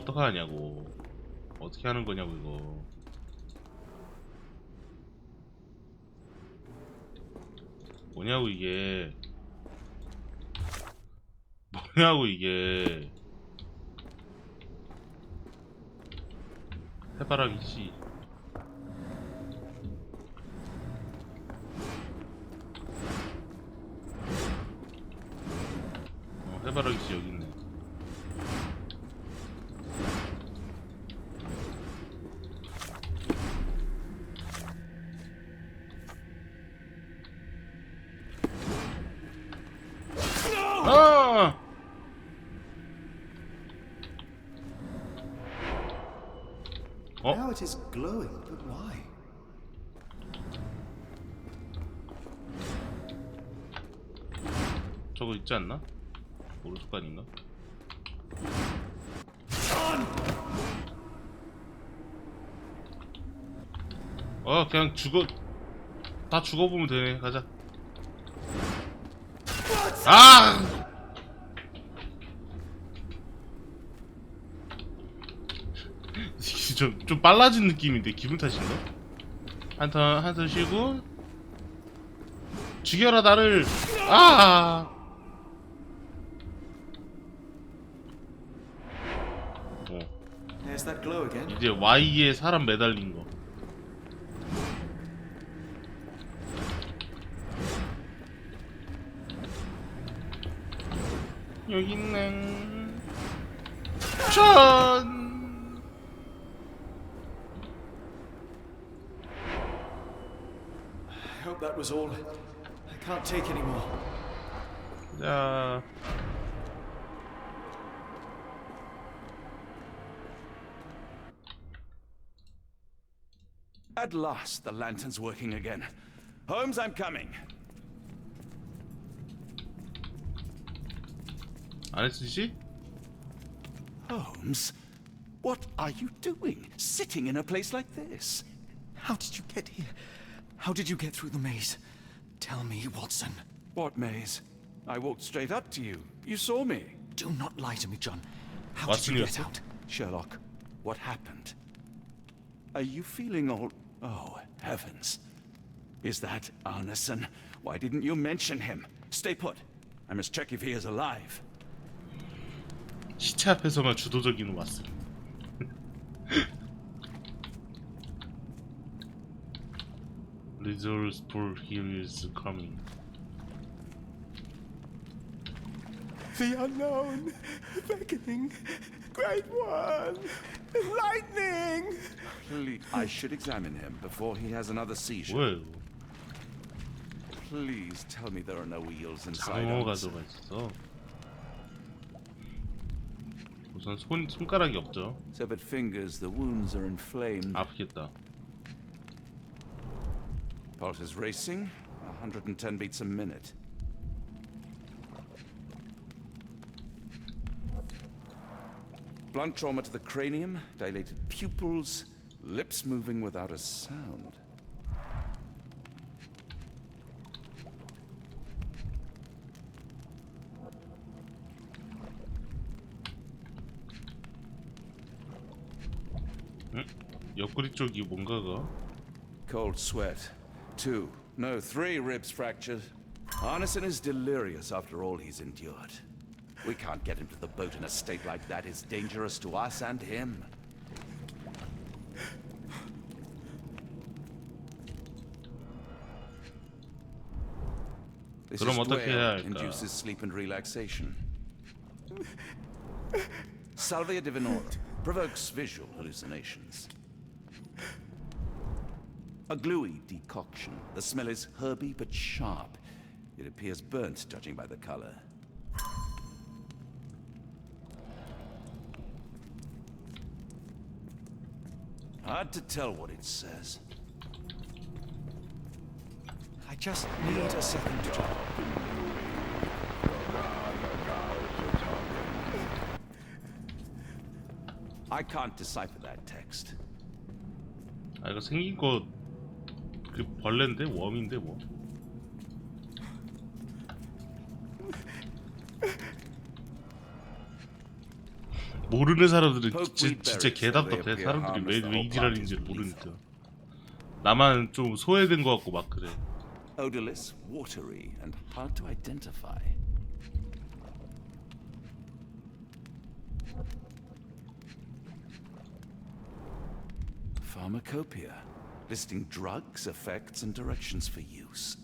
어떡하냐고. 어떻게 하는 거냐고 이거. 뭐냐고 이게. 뭐냐고 이게. 해바라기씨. 해바라기씨 여기 있네. 아! Now it is glowing, but why? 저거 있지 않나? 오른쪽간인가? 그냥 다 죽어보면 되네. 가자. 아! 좀 빨라진 느낌인데 기분 탓인가? 한턴 쉬고 죽여라 나를. 아! There's that glow again. 이제 Y에 사람 매달린 거. 여기 있네. 짠! I hope that was all. I can't take any more. 자. At last, the lantern's working again. Holmes, I'm coming. 안 했으시? Holmes, what are you doing? Sitting in a place like this? How did you get here? How did you get through the maze? Tell me, Watson. What maze? I walked straight up to you. You saw me. Do not lie to me, John. How did you get out? Sherlock, what happened? Are you feeling all... Oh, heavens. Is that Arneson? Why didn't you mention him? Stay put. I must check if he is alive. 시체 앞에서만 주도적인 왓슨. Resource for here is coming. The unknown, beckoning, great one, lightning. Please, I should examine him before he has another seizure. 뭐야 이거? Please tell me there are no wheels inside. 장어가 들어가 있어. 우선 손가락이 없죠. Severed fingers, the wounds are inflamed. 아프겠다. Pulse is racing, 110 beats a minute. Blunt trauma to the cranium, dilated pupils, lips moving without a sound. 옆구리 쪽이 뭔가가. Cold sweat. 2, no, 3 ribs fractured. Arneson is delirious after all he's endured. We can't get him to the boat in a state like that. It's dangerous to us and him. This 그럼 is 어떻게 해야 할까? induces sleep and relaxation. Salvia divinorum provokes visual hallucinations. A gluey decoction. The smell is herby but sharp. It appears burnt, judging by the color. Hard to tell what it says. I just need a second, John. I can't decipher that text. 아 이거 생긴 거 그 벌레인데 웜인데 뭐. 모르는 사람들은 Poke 진짜 wheat berries, 개답답해. they appear 사람들이 왜 harmless, 이 지랄인지 all 모르니까. 나만 좀 소외된 것 같고 막 그래. Odorless, watery, and hard to identify. Pharmacopoeia, listing drugs, effects, and directions for use.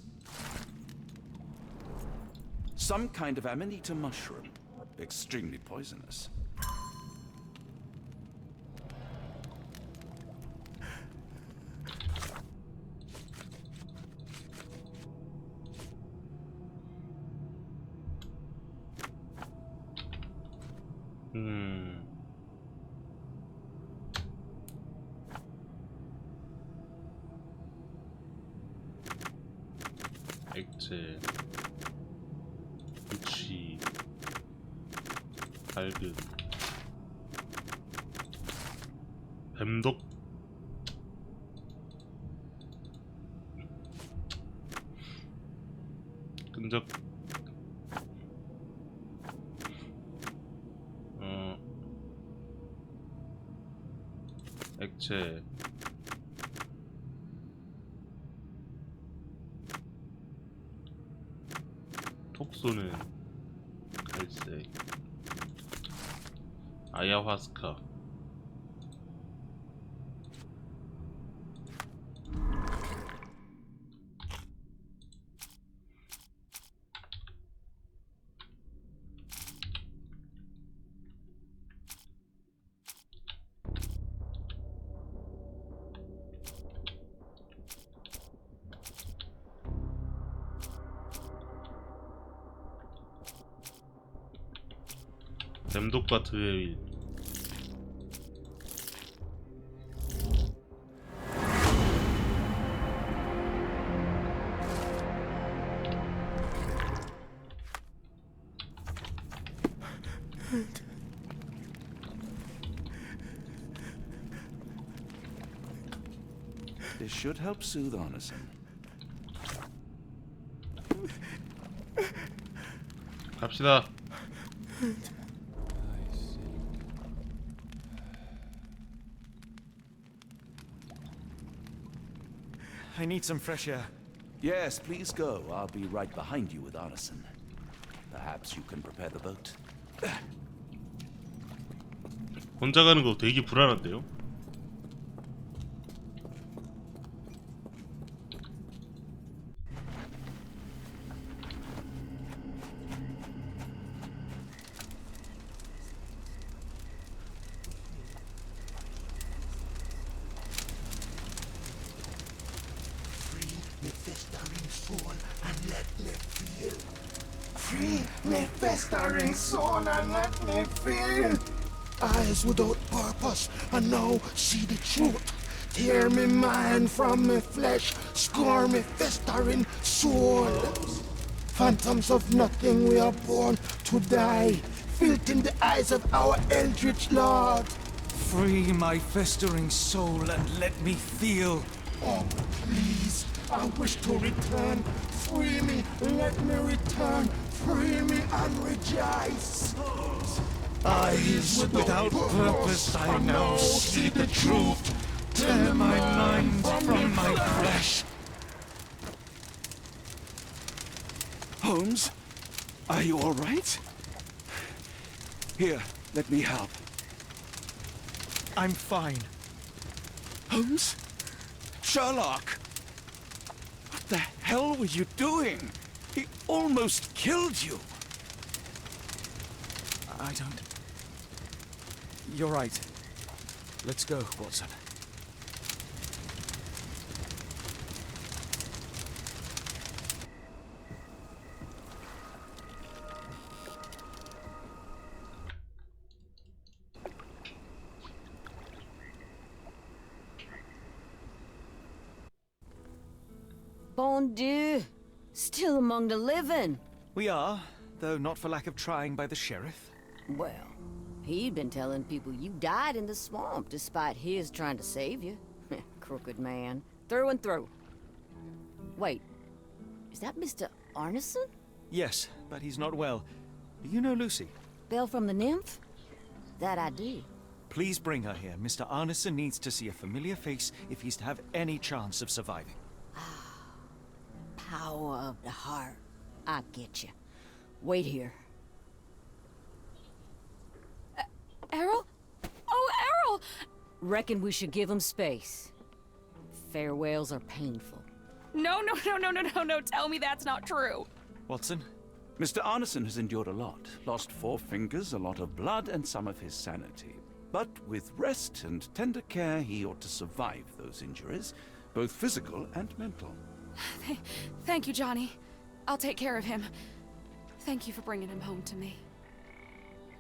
Some kind of amanita mushroom, extremely poisonous. 액체, 유치, 밝은, 뱀독. 끈적. 액체, 톡 쏘는 갈색, 아야화스카. 뱀독과 드웨일. This should help soothe Arneson. 갑시다. I need some fresh air. Yes, please go. I'll be right behind you with Arneson. Perhaps you can prepare the boat. 혼자 가는 거 되게 불안한데요? Free me festering soul and let me feel. Eyes without purpose and now see the truth. Tear me mind from me flesh, score me festering soul. Phantoms of nothing, we are born to die. Filth in the eyes of our eldritch lord. Free my festering soul and let me feel. Oh, please, I wish to return. Free me, let me return. Free me and rejoice. Eyes without purpose, I now see the truth. Tear my mind from my flesh. Holmes, are you all right? Here, let me help. I'm fine. Holmes? Sherlock! What the hell were you doing? He almost killed you. I don't... You're right. Let's go, Watson. Bon Dieu! Still among the living. We are, though not for lack of trying by the sheriff. Well, he'd been telling people you died in the swamp despite his trying to save you. Crooked man. Through and through. Wait, is that Mr. Arneson? Yes, but he's not well. Do you know Lucy? Belle from the Nymph? That I do. Please bring her here. Mr. Arneson needs to see a familiar face if he's to have any chance of surviving. Power of the heart. I get you. Wait here. Errol? Oh, Errol! Reckon we should give him space. Farewells are painful. No, tell me that's not true. Watson? Mr. Arneson has endured a lot. Lost 4 fingers, a lot of blood, and some of his sanity. But with rest and tender care, he ought to survive those injuries, both physical and mental. Thank you, Johnny. I'll take care of him. Thank you for bringing him home to me.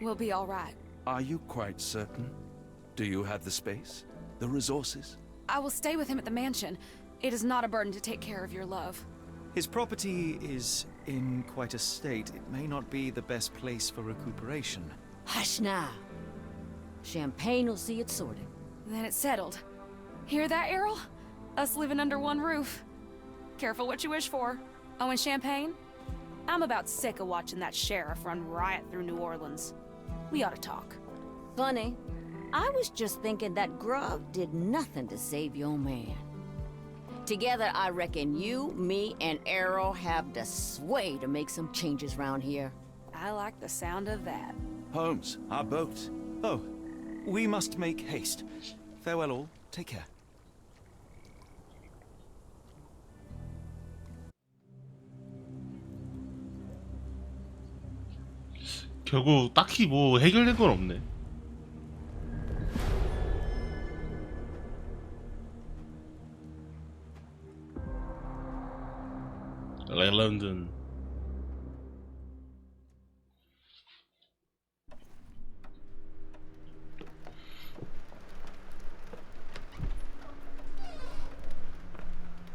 We'll be all right. Are you quite certain? Do you have the space? The resources? I will stay with him at the mansion. It is not a burden to take care of your love. His property is in quite a state. It may not be the best place for recuperation. Hush now. Champagne will see it sorted. Then it's settled. Hear that, Errol? Us living under one roof. Careful what you wish for. Oh, and champagne? I'm about sick of watching that sheriff run riot through New Orleans. We ought to talk. Funny. I was just thinking that grub did nothing to save your man. Together, I reckon you, me, and Errol have the sway to make some changes round here. I like the sound of that. Holmes, our boat. Oh, we must make haste. Farewell all. Take care. 결국 딱히 뭐 해결된 건 없네. 런던.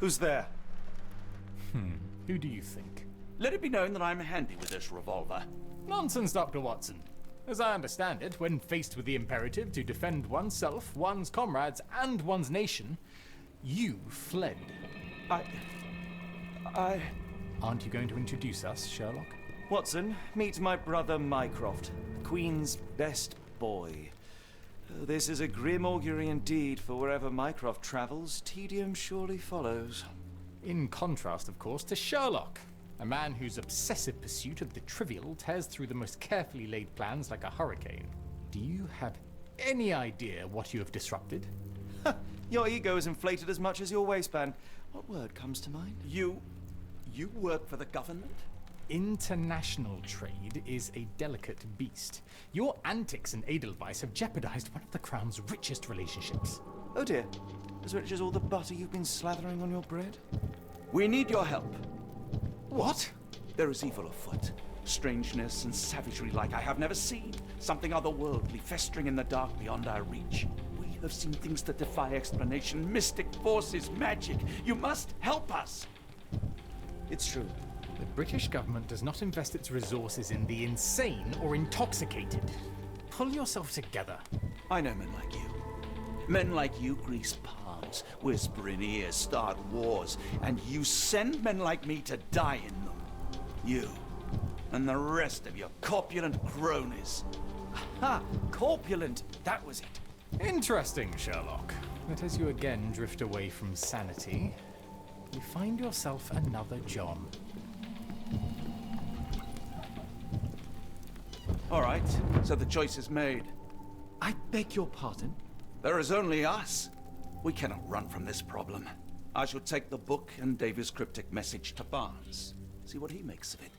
Who's there? Who do you think? Let it be known that I'm handy with this revolver. Nonsense, Dr. Watson. As I understand it, when faced with the imperative to defend oneself, one's comrades, and one's nation, you fled. Aren't you going to introduce us, Sherlock? Watson, meet my brother Mycroft, Queen's best boy. This is a grim augury indeed, for wherever Mycroft travels, tedium surely follows. In contrast, of course, to Sherlock, a man whose obsessive pursuit of the trivial tears through the most carefully laid plans like a hurricane. Do you have any idea what you have disrupted? Your ego is inflated as much as your waistband. What word comes to mind? You work for the government? International trade is a delicate beast. Your antics and Edelweiss have jeopardized one of the Crown's richest relationships. Oh dear. As rich as all the butter you've been slathering on your bread? We need your help. What? There is evil afoot. Strangeness and savagery like I have never seen. Something otherworldly festering in the dark beyond our reach. We have seen things that defy explanation. Mystic forces, magic. You must help us. It's true. The British government does not invest its resources in the insane or intoxicated. Pull yourself together. I know men like you. Men like you grease palms, whisper in ears, start wars, and you send men like me to die in them. You and the rest of your corpulent cronies. Ha! Corpulent! That was it. Interesting, Sherlock. That as you again drift away from sanity, you find yourself another John. All right, so the choice is made. I beg your pardon? There is only us. We cannot run from this problem. I shall take the book and Davy's cryptic message to Barnes. See what he makes of it.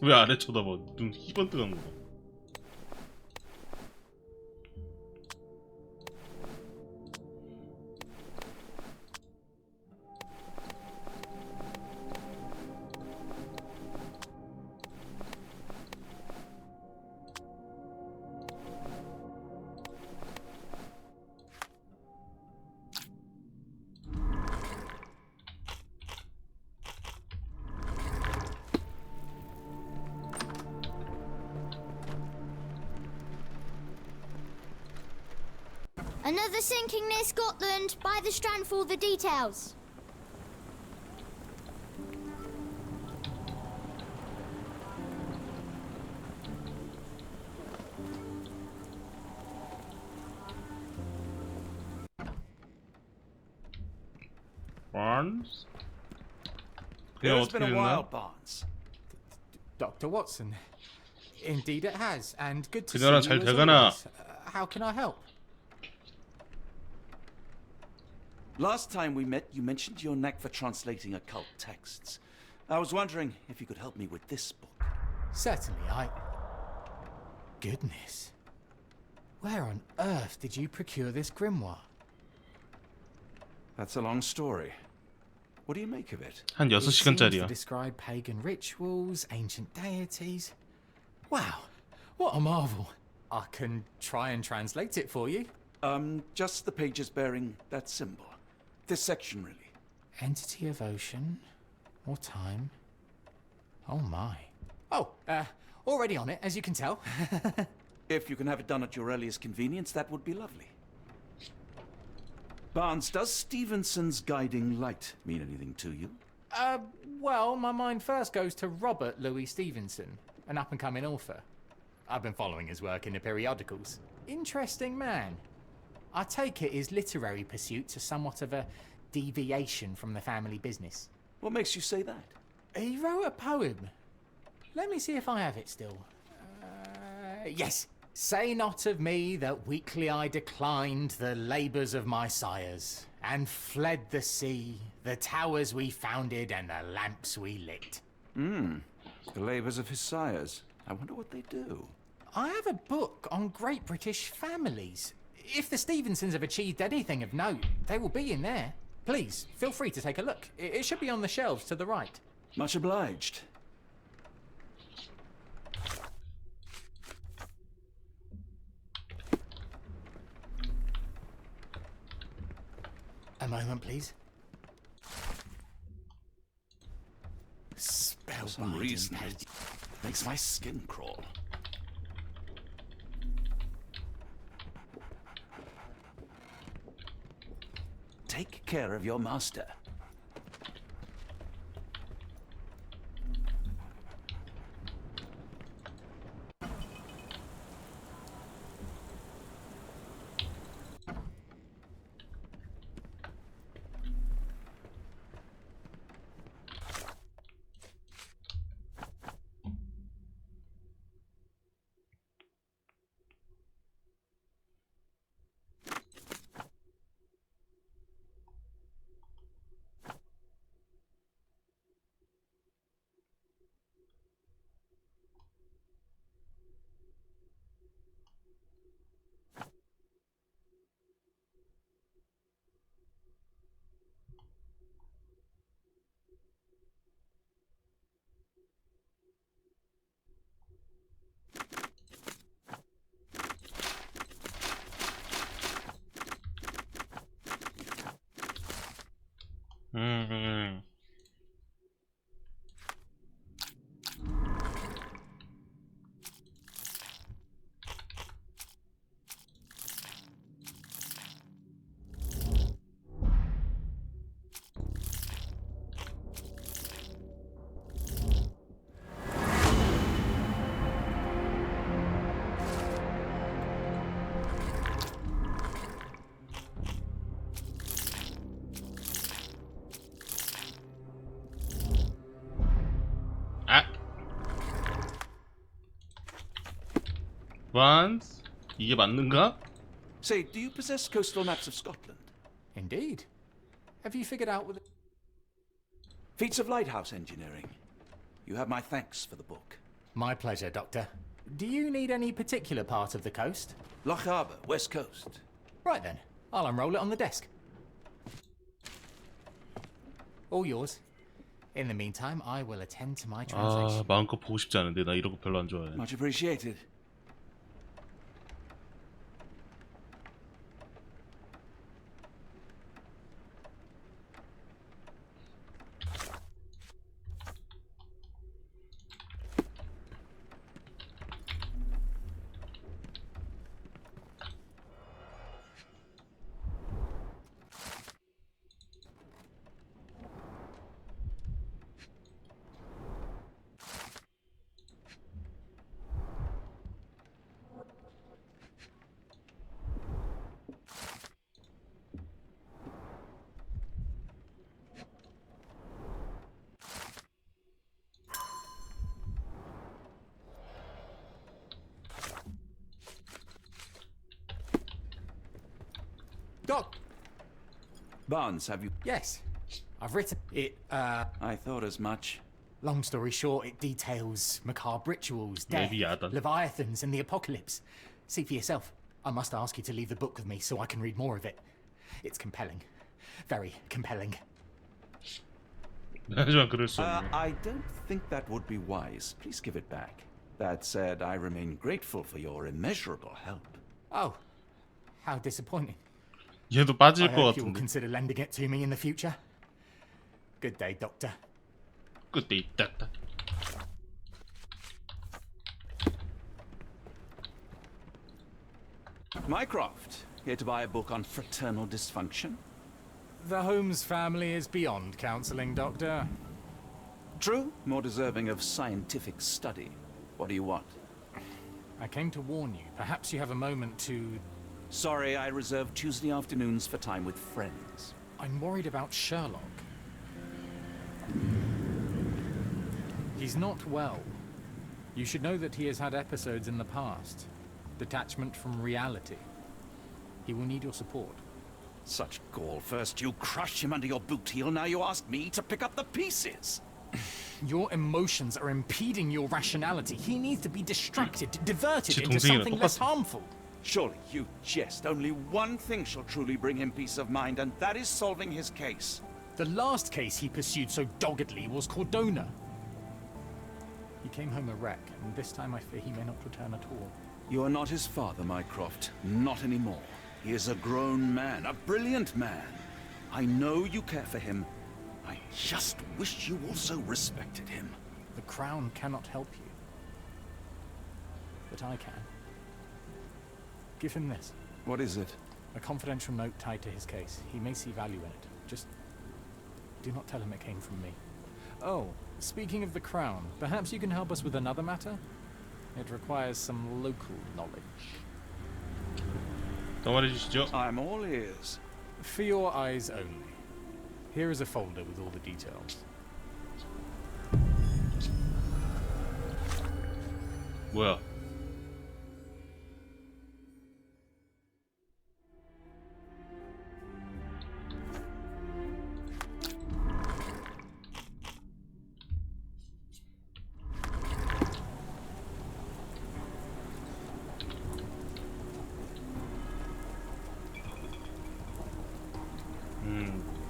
왜 아래 쳐다봐? 눈 희번뜩한 거. Another sinking near Scotland. By the strand for all the details. Barnes? It 그냥 has 어떻게 been a 됐나? while, Barnes. Dr. Watson. Indeed it has, and good to see 그녀랑 you 잘 as 되가나? always. How can I help? Last time we met, you mentioned your knack for translating occult texts. I was wondering if you could help me with this book. Certainly, Goodness. Where on earth did you procure this grimoire? That's a long story. What do you make of it? 한 It seems to 6시간짜리야. describe pagan rituals, ancient deities. Wow, what a marvel. I can try and translate it for you. Just the pages bearing that symbol. This section, really. Entity of ocean or time. Oh my. Oh, already on it, as you can tell. If you can have it done at your earliest convenience, that would be lovely. Barnes, does Stevenson's guiding light mean anything to you? Well, my mind first goes to Robert Louis Stevenson, an up-and-coming author. I've been following his work in the periodicals. Interesting man. I take it his literary pursuits are somewhat of a deviation from the family business. What makes you say that? He wrote a poem. Let me see if I have it still. Yes. Say not of me that weakly I declined the labours of my sires, and fled the sea, the towers we founded, and the lamps we lit. The labours of his sires. I wonder what they do. I have a book on great British families. If the Stevensons have achieved anything of note, they will be in there. Please, feel free to take a look. It should be on the shelves to the right. Much obliged. A moment, please. For some reason, it makes my skin crawl. Take care of your master. 음. 아! Once? 이게 맞는가? Say, do you possess coastal maps of Scotland? Indeed. Have you figured out what... Feats of lighthouse engineering. You have my thanks for the book. My pleasure, Doctor. Do you need any particular part of the coast? Loch Harbour, West Coast. Right then. I'll unroll it on the desk. All yours. In the meantime, I will attend to my 아, translation. 마음껏 보고 싶지 않은데 나 이런 거 별로 안 좋아해. Much appreciated. Doc. Barnes, have you... Yes, I've written it. I thought as much. Long story short, it details macabre rituals, death, Leviathan. leviathans, and the apocalypse. See for yourself. I must ask you to leave the book with me so I can read more of it. It's compelling. Very compelling. 하지만 그럴 수 없네. I don't think that would be wise. Please give it back. That said, I remain grateful for your immeasurable help. Oh, how disappointing. 얘도 I 빠질 것 hope you will 같은데. consider lending it to me in the future. Good day, Doctor. 끝에 있다. Mycroft, here to buy a book on fraternal dysfunction? The Holmes family is beyond counseling, Doctor. True, more deserving of scientific study. What do you want? I came to warn you. Perhaps you have a moment to... Sorry, I reserve Tuesday afternoons for time with friends. I'm worried about Sherlock. He's not well. You should know that he has had episodes in the past. Detachment from reality. He will need your support. Such gall. First you crush him under your boot heel, now you ask me to pick up the pieces. Your emotions are impeding your rationality. He needs to be distracted, diverted 제 into 동생이랑 something less 똑같아. harmful. Surely you jest. Only one thing shall truly bring him peace of mind, and that is solving his case. The last case he pursued so doggedly was Cordona. He came home a wreck, and this time I fear he may not return at all. You are not his father, Mycroft. Not anymore. He is a grown man, a brilliant man. I know you care for him. I just wish you also respected him. The Crown cannot help you. But I can. Give him this. What is it? A confidential note tied to his case. He may see value in it. Just do not tell him it came from me. Oh, speaking of the Crown, perhaps you can help us with another matter? It requires some local knowledge. 더 말해주시죠. I'm all ears. For your eyes only. Here is a folder with all the details. 뭐야?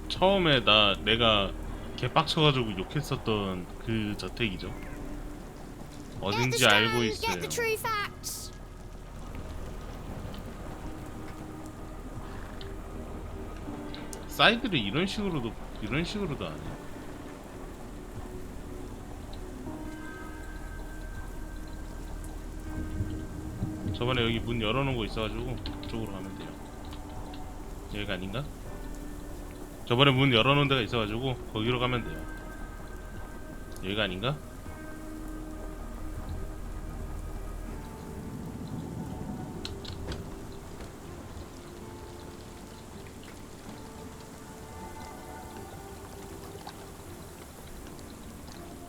처음에 내가 개빡쳐가지고 욕했었던 그 저택이죠. Get the 어딘지 알고 stone, 있어요. get the true facts. 사이드를 이런 식으로도 안 해. 저번에 여기 문 열어놓은 거 있어가지고 그쪽으로 가면 돼요. 여기가 아닌가? 저번에 문 열어놓은 데가 있어가지고 거기로 가면 돼요. 여기가 아닌가?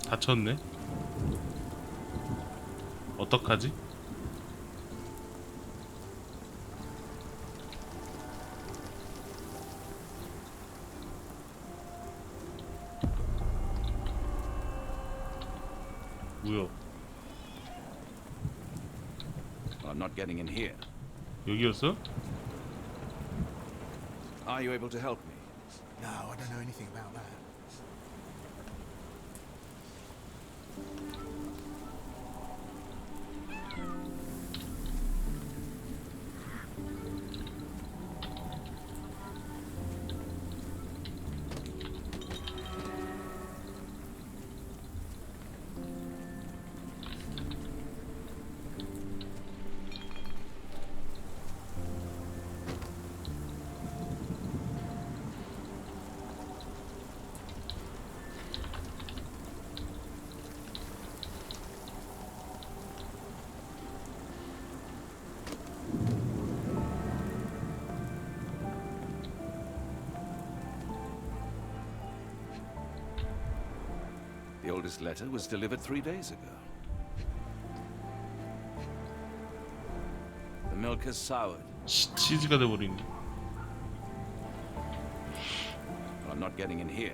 닫혔네? 어떡하지? 뭐야? I'm not getting in here. 여기였어? Are you able to help me? No, I don't know anything about that. The oldest letter was delivered 3 days ago. The milk has soured. 치즈가 돼버리네. I'm not getting in here.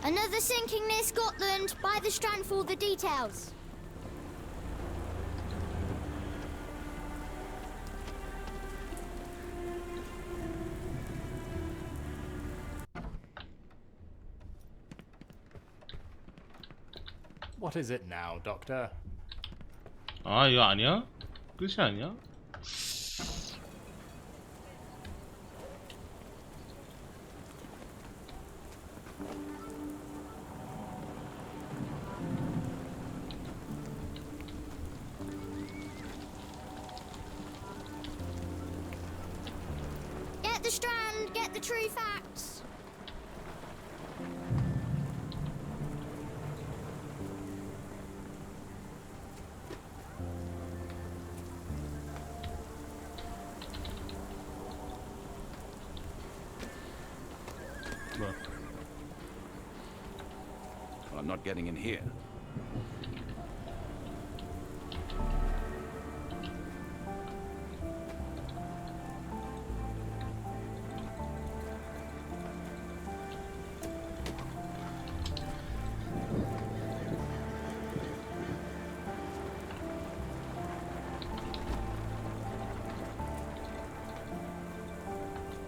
Another sinking near Scotland. By the strand for all the details. What is it now, Doctor? 아, 이거 아니야? 끝이 아니야? Get the strand. Get the true facts. 뭐야? Well, I'm not getting in here.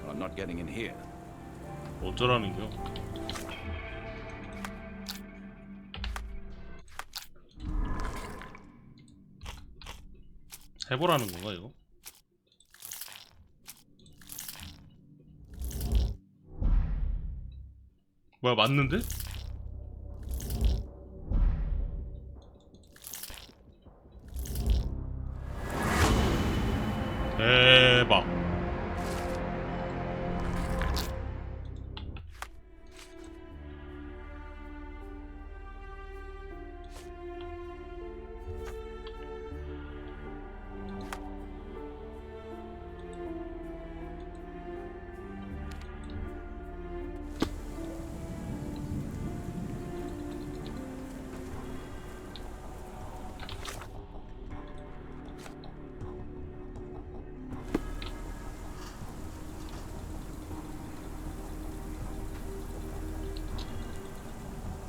Well, I'm not getting in here. 어쩌라는 겨? 해보라는 건가 이거? 뭐야 맞는데? 대박.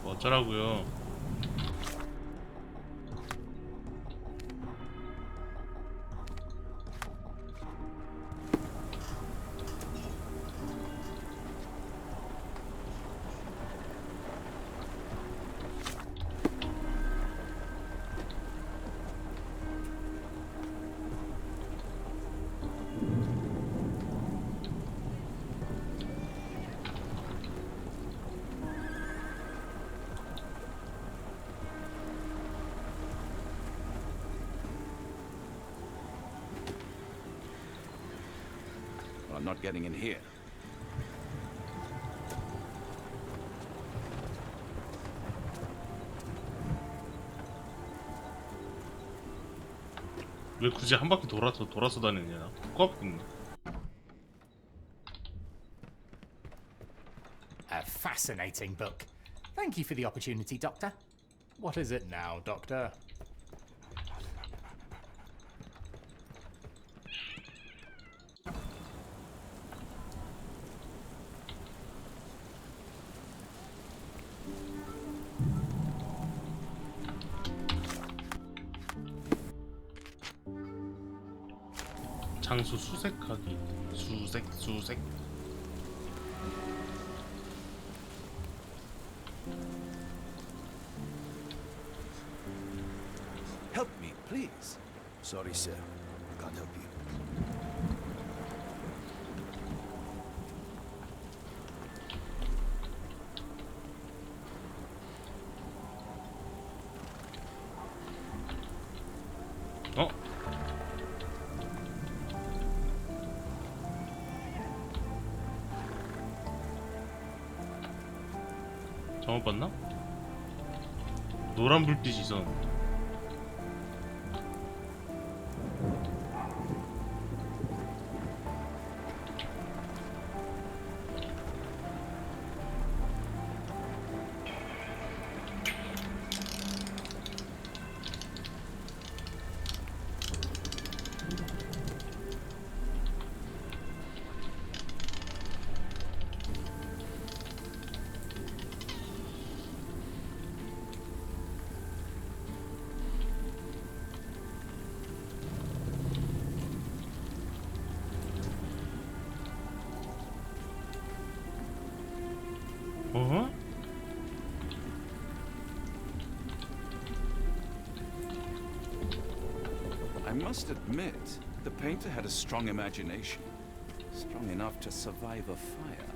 어쩌라고요? Well, I'm not getting in here. 왜 굳이 한 바퀴 돌아서 다니냐? 코앞인데. A fascinating book. Thank you for the opportunity, Doctor. What is it now, Doctor? 장수 수색하기. 수색. Help me, please. Sorry, sir. Can't help you. 어? 잘못 봤나? 노란 불빛이 있었는데. 어? I must admit, the painter had a strong imagination. Strong enough to survive a fire.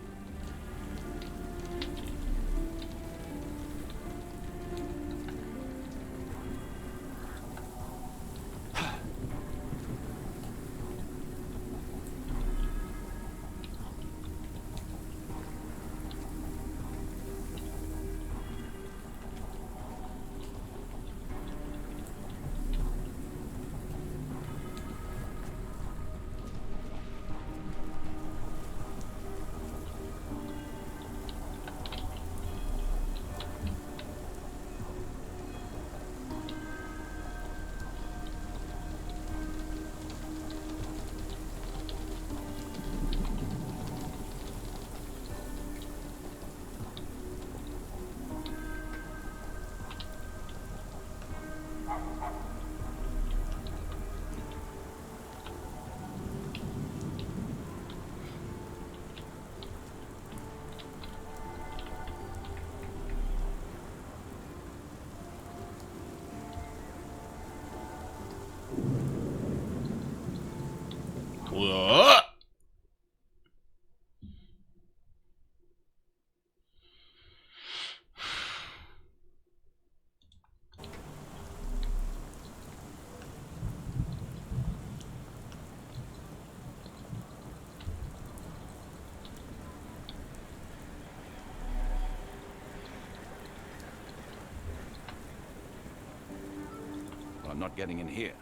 뭐야? Well, I'm not getting in here.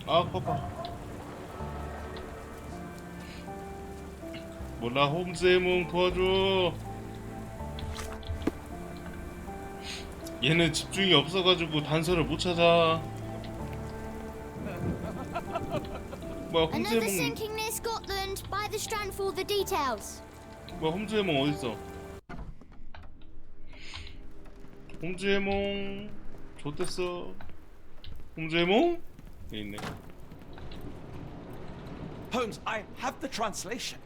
아, 봐봐. 몰라, 홈즈의 몽 도와줘. 얘는 집중이 없어가지고 단서를 못 찾아. 뭐야, 홈즈의 Another 몽, sinking near Scotland. By the strand for the details. 뭐야, 홈즈의 몽 어딨어? 홈즈의 몽, 좋댔어. 홈즈의 몽? 여기 있네. Holmes, I have the translation.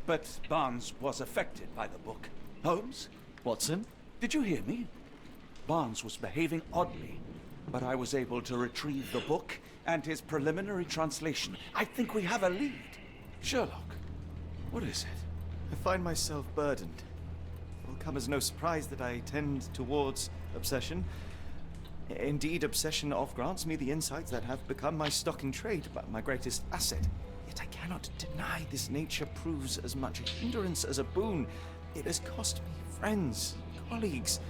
But Barnes was affected by the book. Holmes, Watson? did you hear me? Barnes was behaving oddly, but I was able to retrieve the book and his preliminary translation. I think we have a lead. Sherlock, what is it? I find myself burdened. It will come as no surprise that I tend towards obsession. Indeed, obsession oft grants me the insights that have become my stock in trade, but my greatest asset. Yet I cannot deny this nature proves as much a hindrance as a boon. It has cost me friends, colleagues,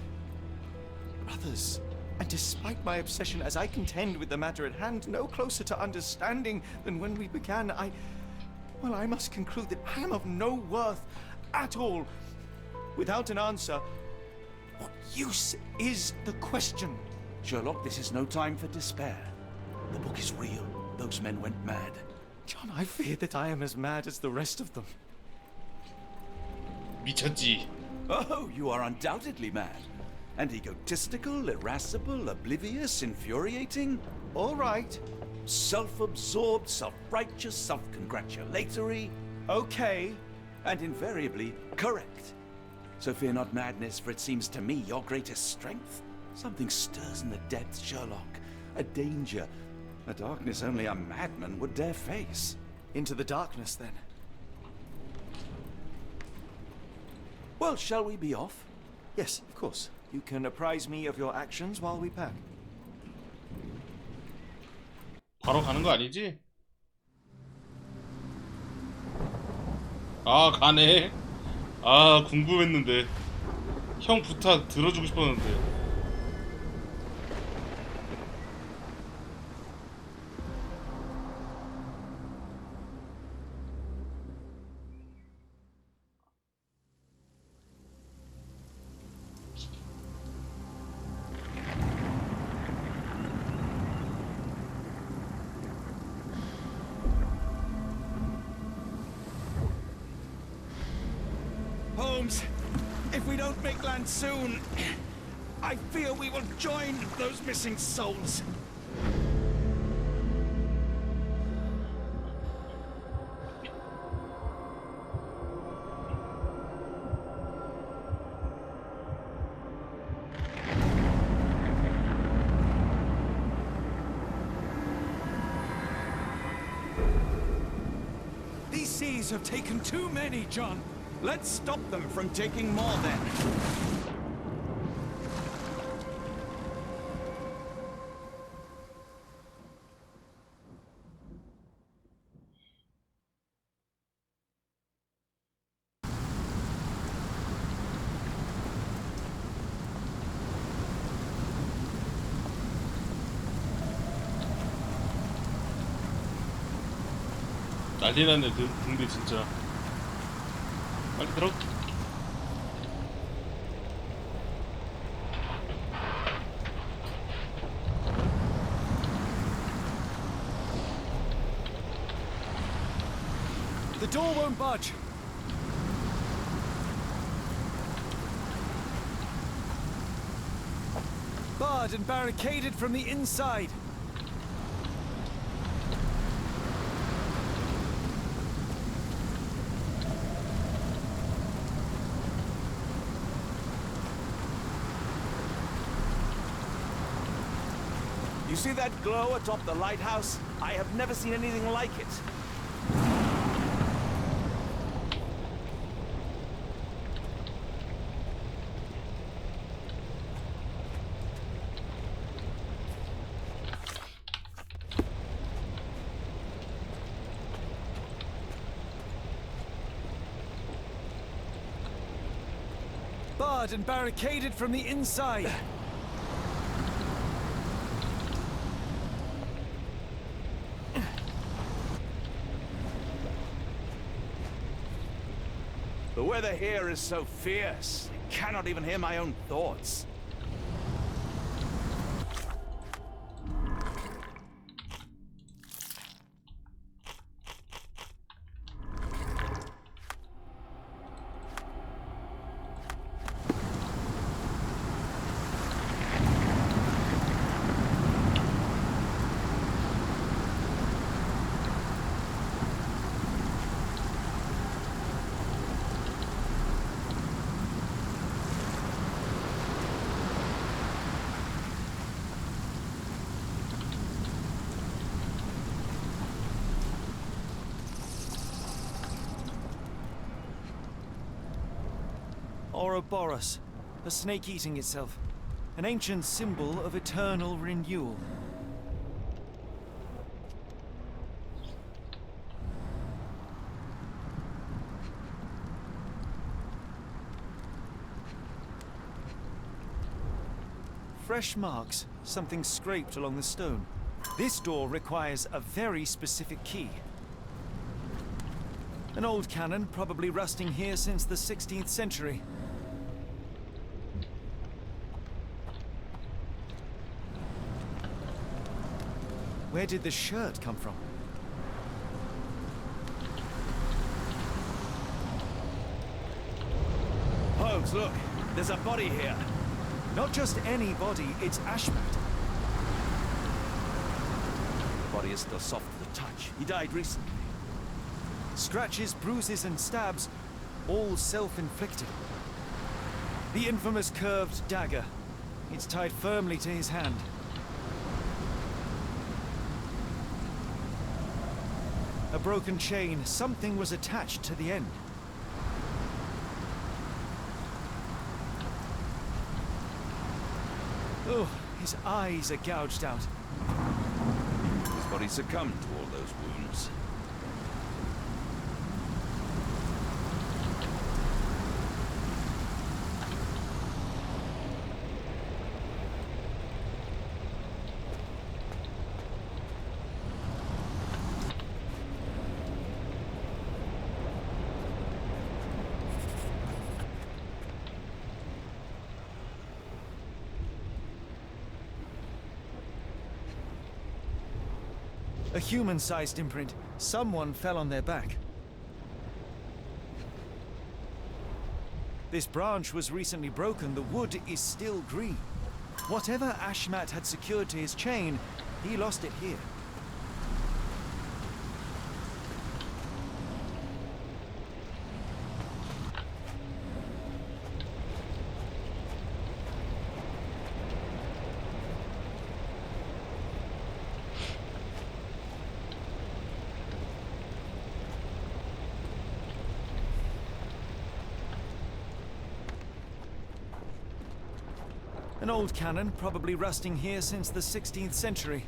brothers. And despite my obsession as I contend with the matter at hand, no closer to understanding than when we began, I must conclude that I am of no worth at all. Without an answer, what use is the question? Sherlock, this is no time for despair. The book is real. Those men went mad. John, I fear that I am as mad as the rest of them. 미쳤지. Oh, you are undoubtedly mad. And egotistical, irascible, oblivious, infuriating. All right. Self-absorbed, self-righteous, self-congratulatory. Okay. And invariably correct. So fear not madness, for it seems to me your greatest strength. Something stirs in the depths, Sherlock. A danger. A darkness only a madman would dare face. Into the darkness, then. Well, shall we be off? Yes, of course. You can apprise me of your actions while we pack. 바로 가는 거 아니지? 아, 가네. 아, 궁금했는데. 형 부탁 들어주고 싶었는데. Holmes. If we don't make land soon, I fear we will join those missing souls. These seas have taken too many, John. Let's stop them from taking more then. 난리 났네 등대 진짜. 빨리 들어. The door won't budge. Barred and barricaded from the inside. You see that glow atop the lighthouse? I have never seen anything like it. Barred and barricaded from the inside. The weather here is so fierce, I cannot even hear my own thoughts. Ouroboros, a snake eating itself. An ancient symbol of eternal renewal. Fresh marks, something scraped along the stone. This door requires a very specific key. An old cannon, probably rusting here since the 16th century. Where did the shirt come from? Holmes, look, there's a body here. Not just any body, it's Ashmat. The body is still soft to the touch. He died recently. Scratches, bruises, and stabs, all self-inflicted. The infamous curved dagger. It's tied firmly to his hand. A broken chain, something was attached to the end. Oh, his eyes are gouged out. His body succumbed to all those wounds. A human-sized imprint. Someone fell on their back. This branch was recently broken. The wood is still green. Whatever Ashmat had secured to his chain, he lost it here. An old cannon, probably rusting here since the 16th century.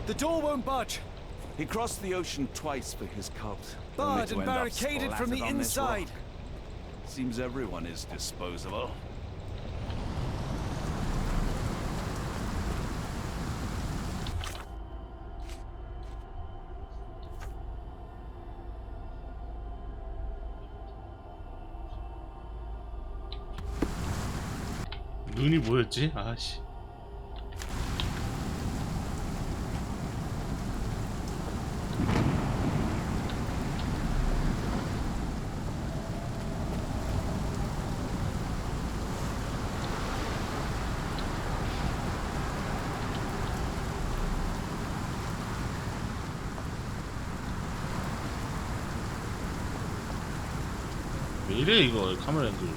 The door won't budge. He crossed the ocean twice for his cult. Barred and barricaded from the inside. Seems everyone is disposable. 눈이 뭐였지? 아씨. 왜 이래 이거 카메라 앵글.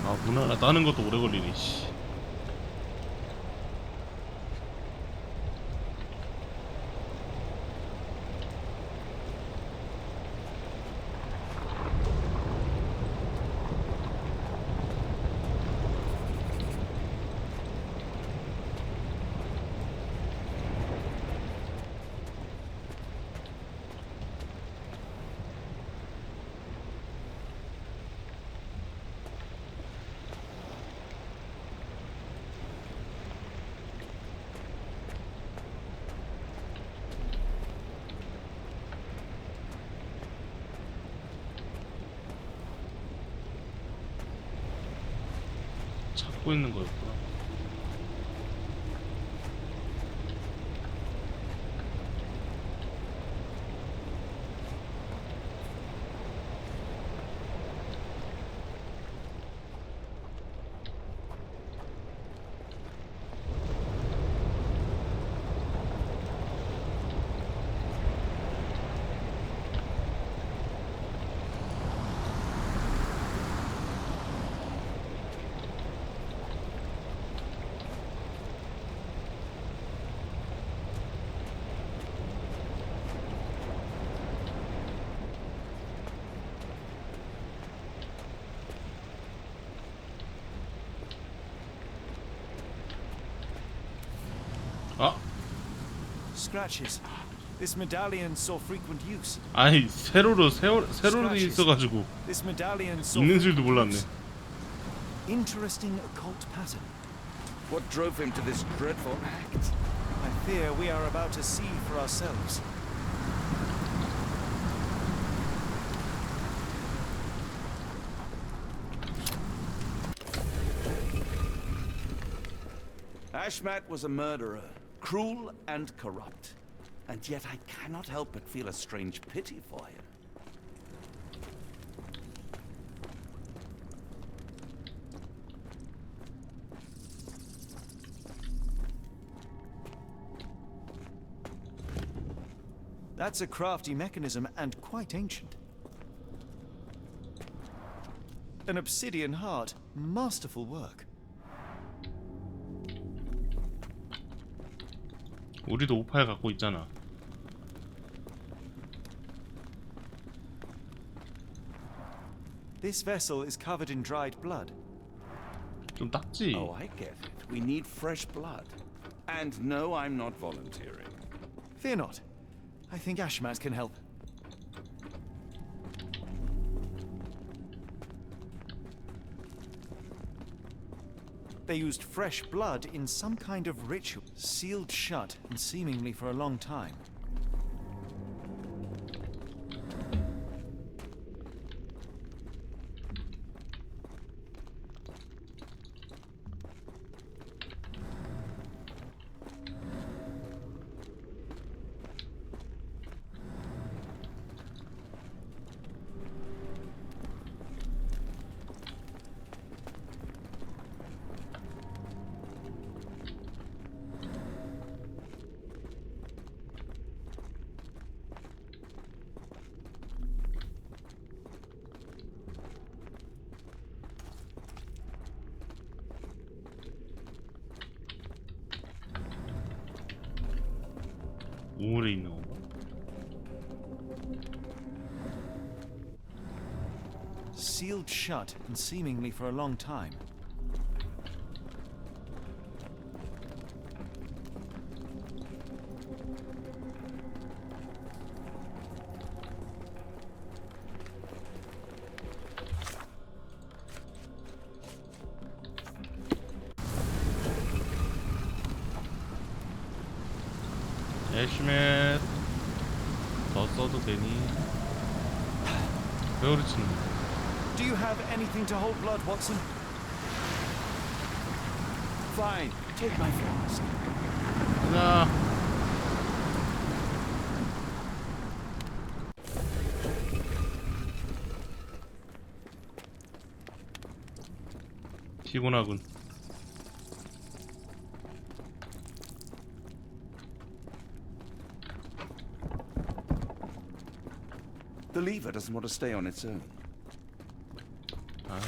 아 문화가 따는 것도 오래 걸리네 씨. 찾고 있는 거였구나. 아, Scratches. This medallion saw frequent use. 아니 세로로 돼 있어가지고 This medallion saw 있는 줄도 몰랐네. use. Interesting occult pattern. What drove him to this dreadful act? I fear we are about to see for ourselves. Ashmat was a murderer, cruel and corrupt. And yet I cannot help but feel a strange pity for him. That's a crafty mechanism and quite ancient. An obsidian heart. Masterful work. 우리도 오팔 갖고 있잖아. This vessel is covered in dried blood. 좀 닦지. Oh, I get it. We need fresh blood. And no, I'm not volunteering. Fear not. I think Ashmat can help. They used fresh blood in some kind of ritual, sealed shut and seemingly for a long time. 우물에 있는 건가? Sealed shut and seemingly for a long time. 애쉬맨 더 써도 되니? 왜 그렇지는? Do you have anything to hold blood, Watson? Fine, take my flask. 자, 피곤하군. The lever doesn't want to stay on its own. 아,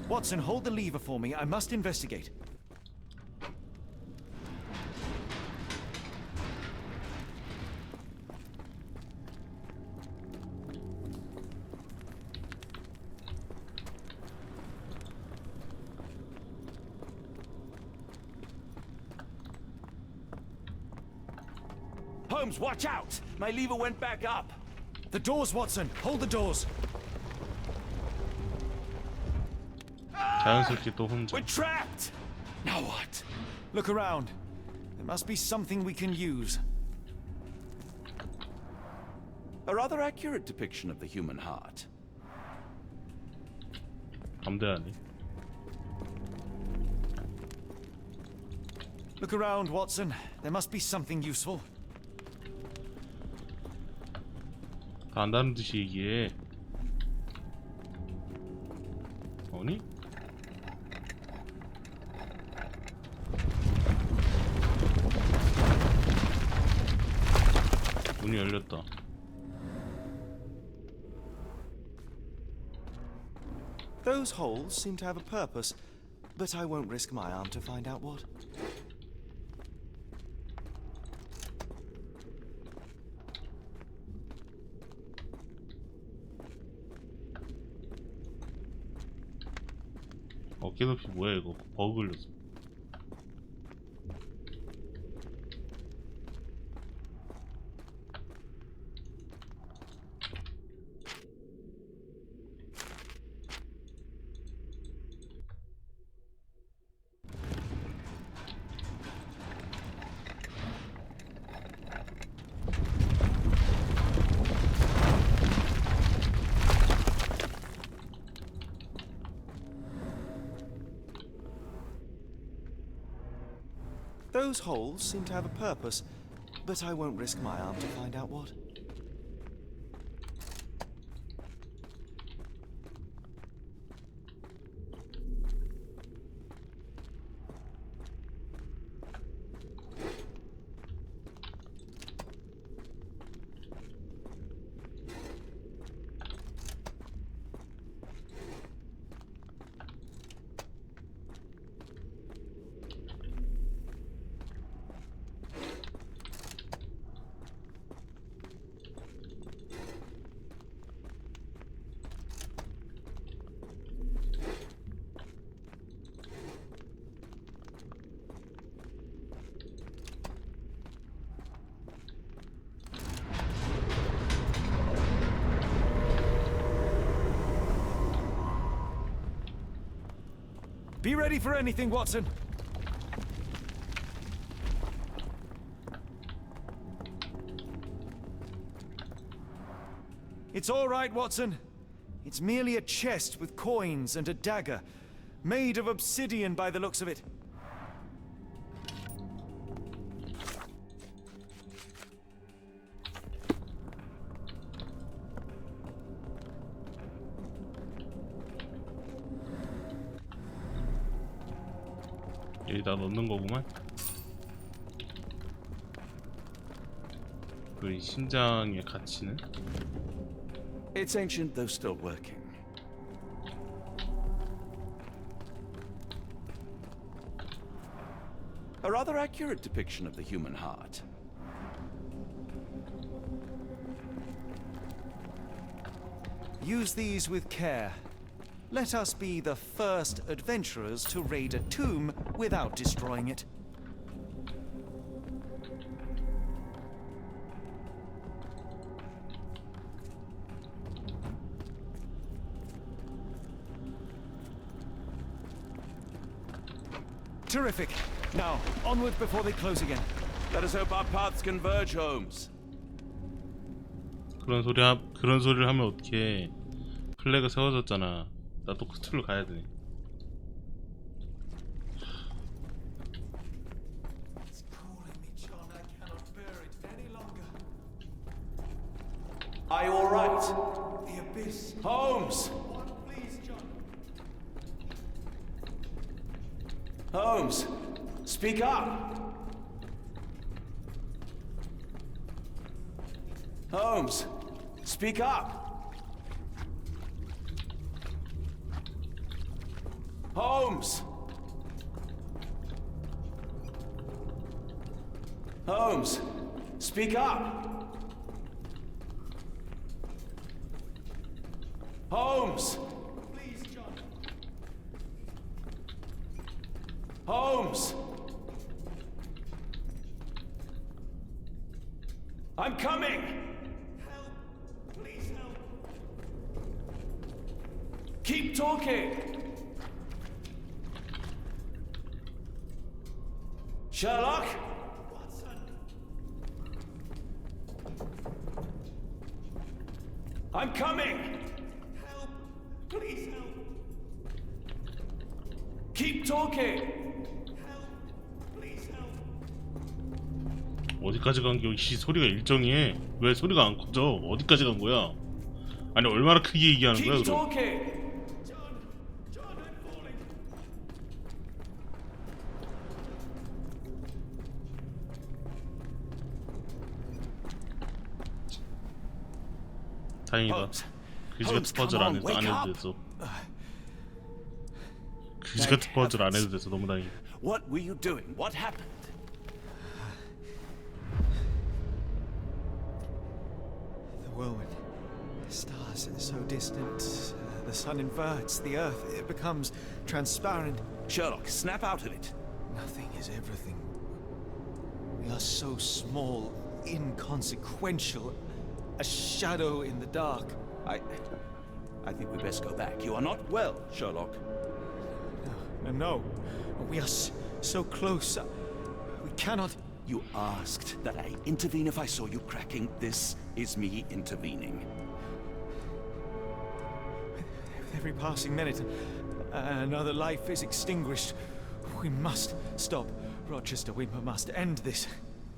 Watson, hold the lever for me. I must investigate. Holmes, watch out! My lever went back up. The doors, Watson. Hold the doors. 자연스럽게 또 혼자. We're trapped! Now what? Look around. There must be something we can use. A rather accurate depiction of the human heart. 감대하네. Look around, Watson. There must be something useful. 다 안다는 듯이 얘기해. 아니? 문이 열렸다. Those holes seem to have a purpose, but I won't risk my arm to find out what. 어깨 높이 뭐야 이거? 버그 걸렸어. Those holes seem to have a purpose, but I won't risk my arm to find out what. Be ready for anything, Watson. It's all right, Watson. It's merely a chest with coins and a dagger, made of obsidian by the looks of it. 여기다 넣는 거구만. 그 심장의 가치는? It's ancient, though still working. A rather accurate depiction of the human heart. Use these with care. Let us be the first adventurers to raid a tomb without destroying it. Terrific. Now, onward before they close again. Let us hope our paths converge, Holmes. 그런 소리를 하면 어떡해. 플래그 세워졌잖아. 나 또 끝으로 가야 돼. It's calling me, John. I cannot bear it any longer. Are you all right? The abyss. Holmes! What, please, John? Holmes! Speak up! Holmes! Speak up! Holmes! Holmes! Speak up! Holmes! Please, John. Holmes! I'm coming! Help! Please help! Keep talking! Sherlock? Watson! I'm coming! Help! Please help! Keep talking! Help! Please help! 어디까지 간 게? 씨, 소리가 일정해. 왜 소리가 안 커져? 어디까지 간 거야? 아니, 얼마나 크게 얘기하는 거야, Keep 그럼? talking! John! John, I'm falling! 다행이다. Holmes. 그지 Holmes, 같은 퍼즐 come 안 on, wake 해도 up. 됐어. 그지 같은 퍼즐 안 해도 됐어. 너무 다행이다. What were you doing? What happened? The whirlwind. The stars are so distant. The sun inverts. The earth, it becomes transparent. Sherlock, snap out of it. Nothing is everything. We are so small, inconsequential. A shadow in the dark. I think we best go back. You are not well, Sherlock. No. We are so close. We cannot. You asked that I intervene if I saw you cracking. This is me intervening. With every passing minute, another life is extinguished. We must stop. Rochester, we must end this.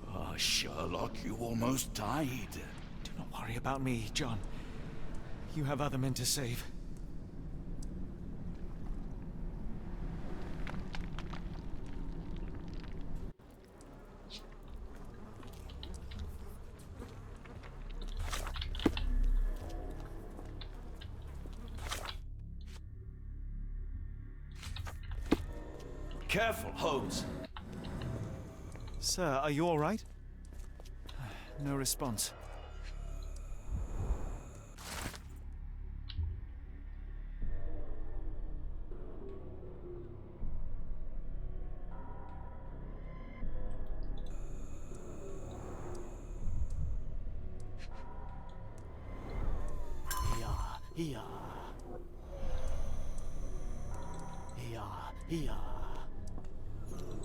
Ah, Sherlock, you almost died. Do not worry about me, John. You have other men to save. Careful, Holmes. Sir, are you all right? No response.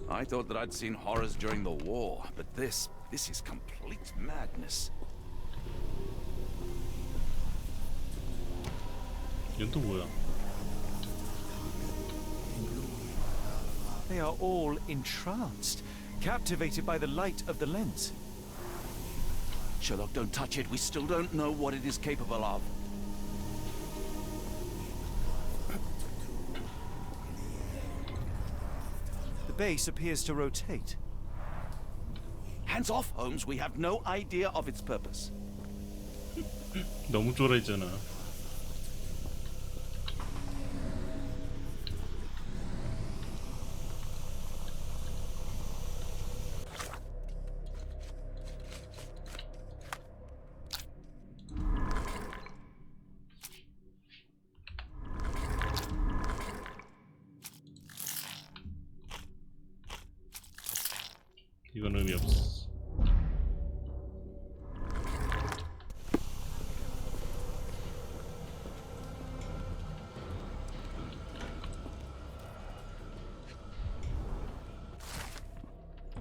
I thought that I'd seen horrors during the war, but this is complete madness. 이건 또 뭐야? They are all entranced, captivated by the light of the lens. Sherlock, don't touch it. We still don't know what it is capable of. The base appears to rotate. Hands off, Holmes. We have no idea of its purpose. 너무 쫄아있잖아. 이건 의미 없어.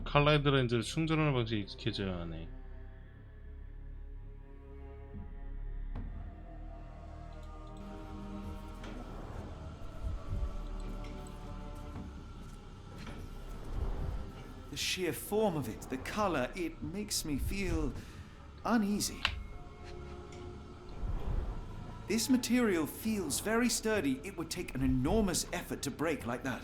칼라이드 렌즈를 충전하는 방식이 익숙해져야 하네. The sheer form of it, the color, it makes me feel uneasy. This material feels very sturdy. It would take an enormous effort to break like that.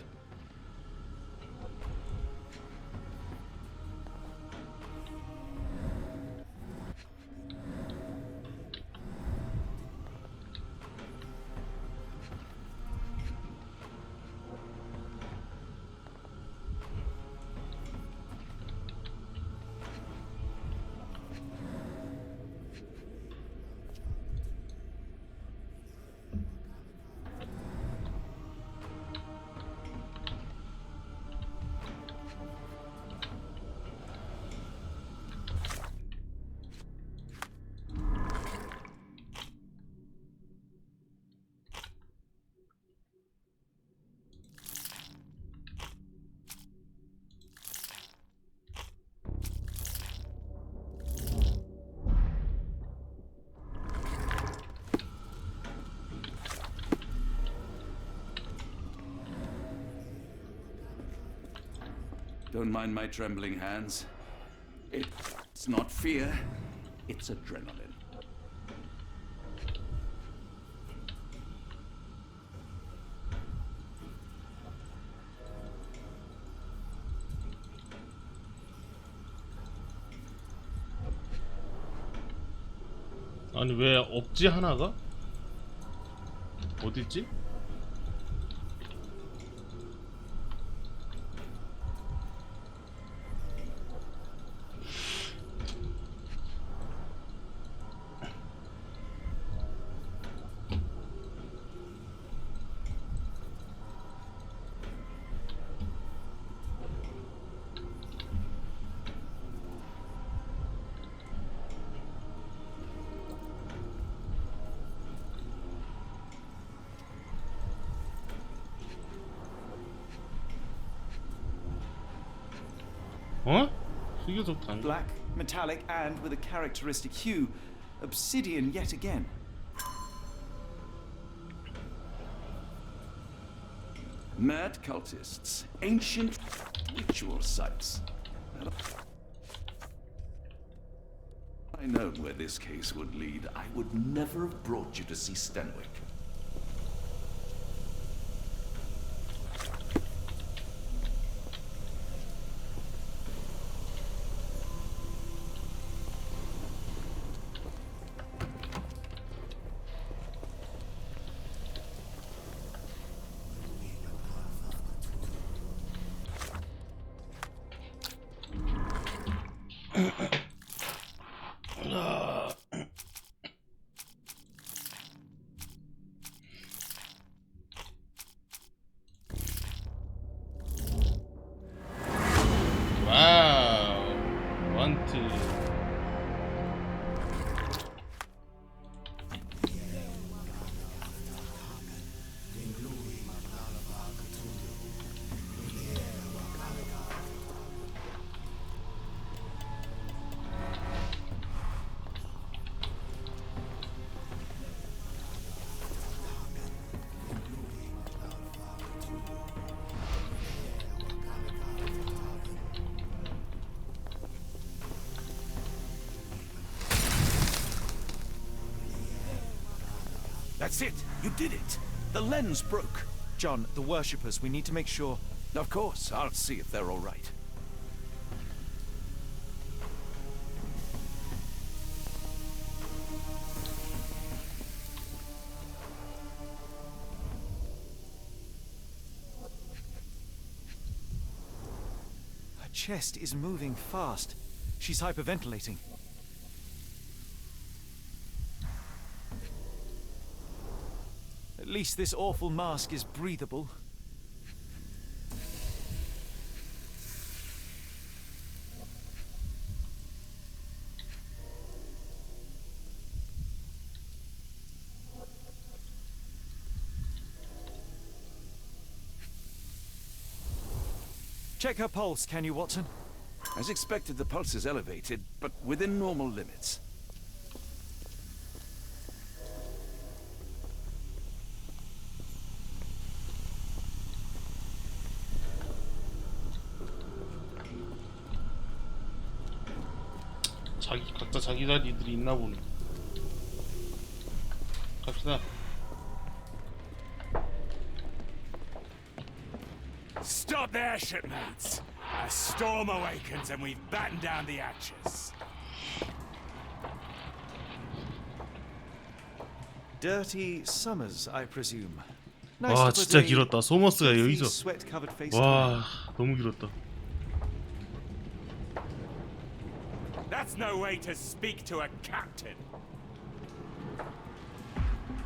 Don't mind my trembling hands. It's not fear, it's adrenaline. 아니 왜 없지 하나가? 어딨지? 어? 이게 좋다. Black, metallic, and with a characteristic hue. Obsidian yet again. Mad cultists, ancient ritual sites. I know where this case would lead. I would never have brought you to see Stenwick. That's it. You did it. The lens broke. John, the worshippers, we need to make sure. Of course, I'll see if they're all right. Her chest is moving fast. She's hyperventilating. At least this awful mask is breathable. Check her pulse, can you, Watson? As expected, the pulse is elevated, but within normal limits. 각자 자기 자리들이 있나 보네. 갑시다. Stop there, shipmates! A storm awakens and we've battened down the hatches. Dirty Summers, I presume. 와 진짜 길었다. 소머스가 여기서 sweat-covered face. 와 너무 길었다. That's no way to speak to a captain.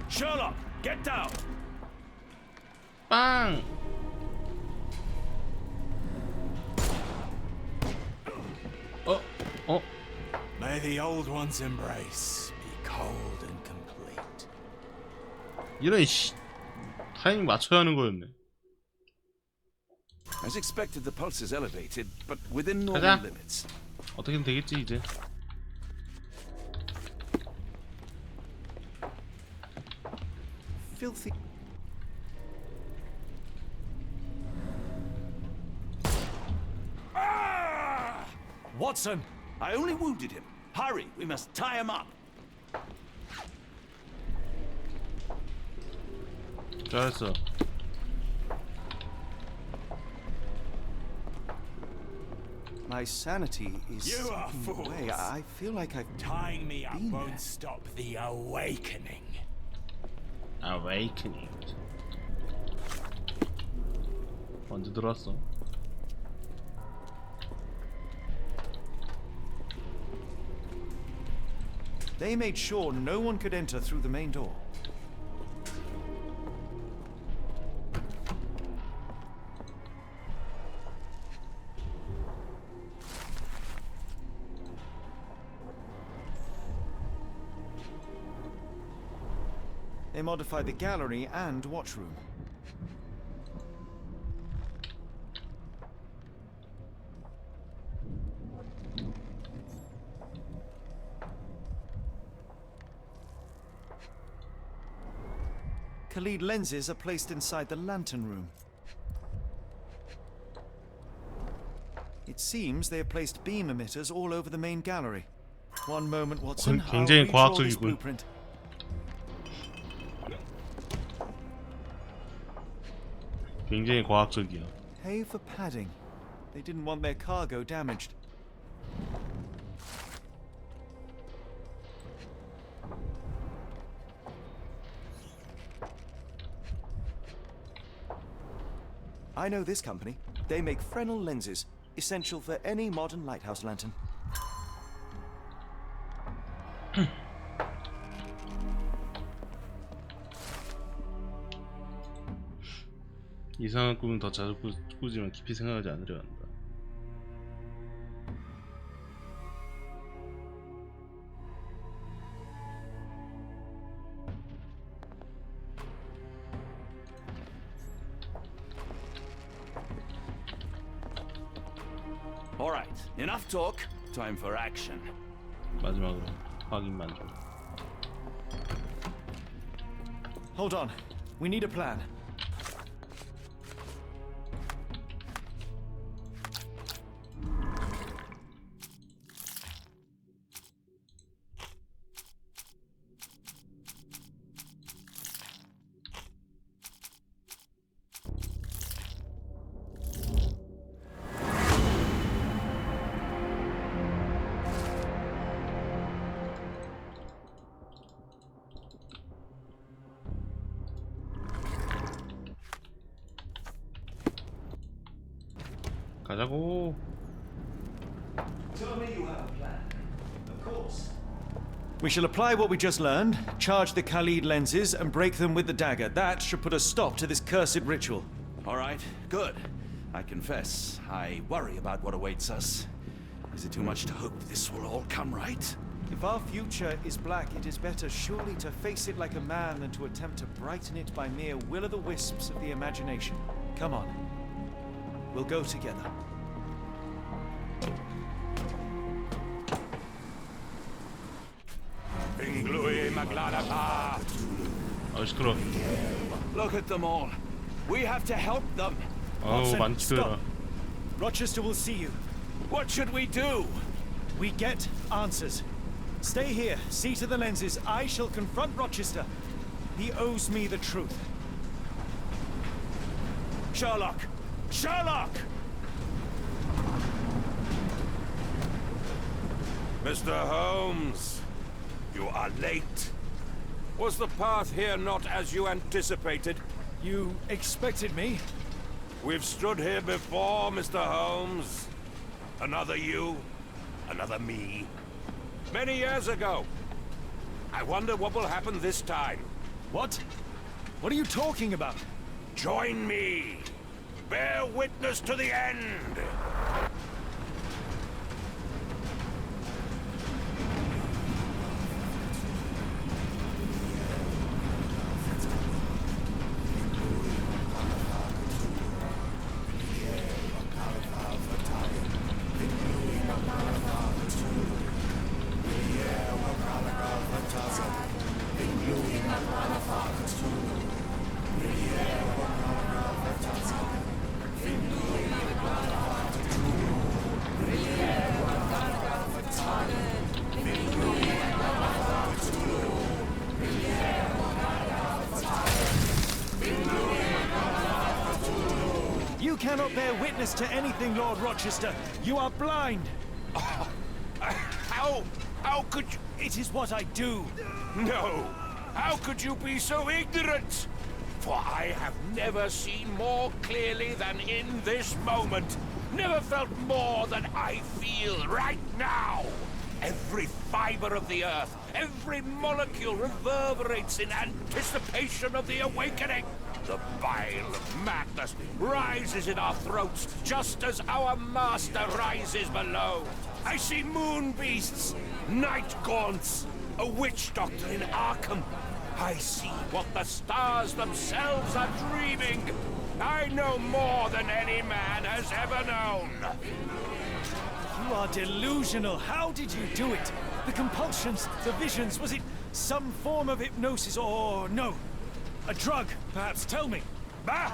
Sherlock, get down! 빵. May the old one's embrace be cold and complete. 이런 씨 타이밍 맞춰야 하는 거였네. As expected, the pulse is elevated, but within normal 가자. limits. 어떻게든 되겠지 이제. Filthy. Watson! I only wounded him. Hurry, we must tie him up. 잘했어. My sanity is You are slipping away. fools. I feel like I've Tying me up been there. won't stop the awakening. Awakening. 언제 들어왔어? They made sure no one could enter through the main door. They modified the gallery and watchroom. Khalid lenses are placed inside the lantern room. It seems they have placed beam emitters all over the main gallery. One moment, Watson. I'll 굉장히 redraw this 과학적이군. blueprint. 굉장히 과학적이야. Pay for padding. They didn't want their cargo damaged. I know this company. They make Fresnel lenses, essential for any modern lighthouse lantern. 이상한 꿈은 더 자주 꾸지만 깊이 생각하지 않으려 한다. All right, enough talk. Time for action. 마지막으로 확인만 좀. Hold on. We need a plan. 가자고. Tell me you have a plan. Of course. We shall apply what we just learned, charge the Khalid lenses, and break them with the dagger. That should put a stop to this cursed ritual. All right, good. I confess, I worry about what awaits us. Is it too much to hope this will all come right? If our future is black, it is better surely to face it like a man than to attempt to brighten it by mere will-o'-the-wisps of the imagination. Come on. We'll go together. 시끄러. Look at them all. We have to help them. 어우, 많지더라. Rochester will see you. What should we do? We get answers. Stay here, see to the lenses. I shall confront Rochester. He owes me the truth. Sherlock! Sherlock! Mr. Holmes, you are late. Was the path here not as you anticipated? You expected me? We've stood here before, Mr. Holmes. Another you, another me. Many years ago. I wonder what will happen this time. What? What are you talking about? Join me. Bear witness to the end. You cannot bear witness to anything, Lord Rochester. You are blind. How could you? It is what I do. No. How could you be so ignorant? For I have never seen more clearly than in this moment. Never felt more than I feel right now. Every fiber of the earth, every molecule reverberates in anticipation of the awakening. The bile of madness rises in our throats just as our master rises below. I see moon beasts, night gaunts, a witch doctor in Arkham. I see what the stars themselves are dreaming. I know more than any man has ever known. You are delusional. How did you do it? The compulsions, the visions, was it some form of hypnosis or no? A drug, perhaps, tell me. Bah!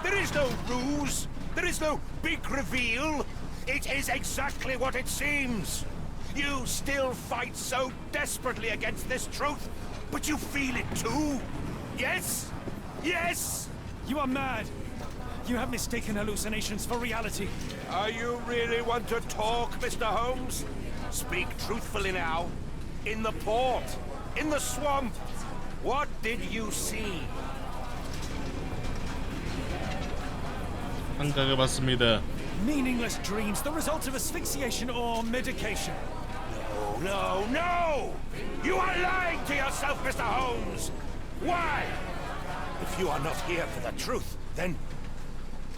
There is no ruse. There is no big reveal. It is exactly what it seems. You still fight so desperately against this truth, but you feel it too. Yes? Yes? You are mad. You have mistaken hallucinations for reality. Are you really want to talk, Mr. Holmes? Speak truthfully now. In the port, in the swamp, what did you see? 한가해봤습니다. Meaningless dreams, the result of asphyxiation or medication. No, no! You are lying to yourself, Mr. Holmes! Why? If you are not here for the truth, then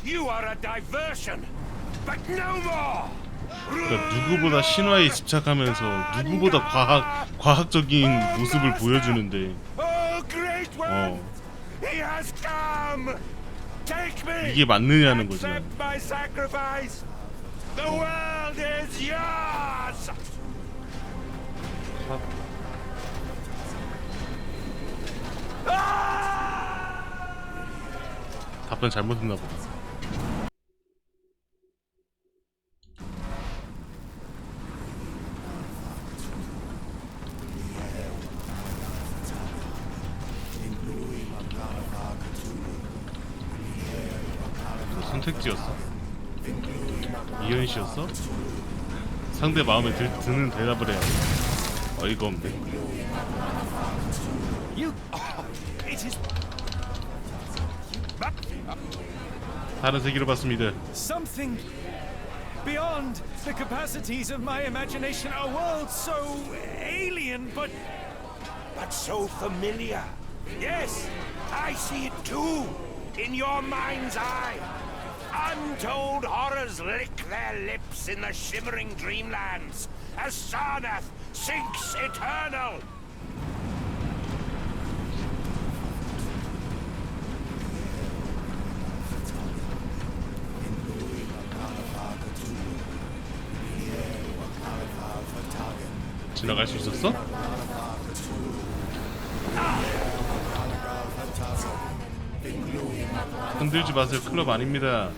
you are a diversion, but no more! 그러니까 누구보다 신화에 집착하면서 누구보다 과학적인 모습을 보여주는데 He has come! Take me! 이게 맞느냐는 거지. Accept my sacrifice! The world is yours! 답변 잘못했나 보다. 선택지였어? 이현 씨였어? 상대 마음에 드는 대답을 해야 돼. 어이가 없네. You... 다른 세계로 봤습니다. Something beyond the capacities of my imagination. A world so alien, but so familiar. Yes, I see it too, in your mind's eye. Untold horrors lick their lips in the shimmering dreamlands as Sarnath sinks eternal. 지나갈 수 있었어? 흔들지 마세요. 클럽 아닙니다.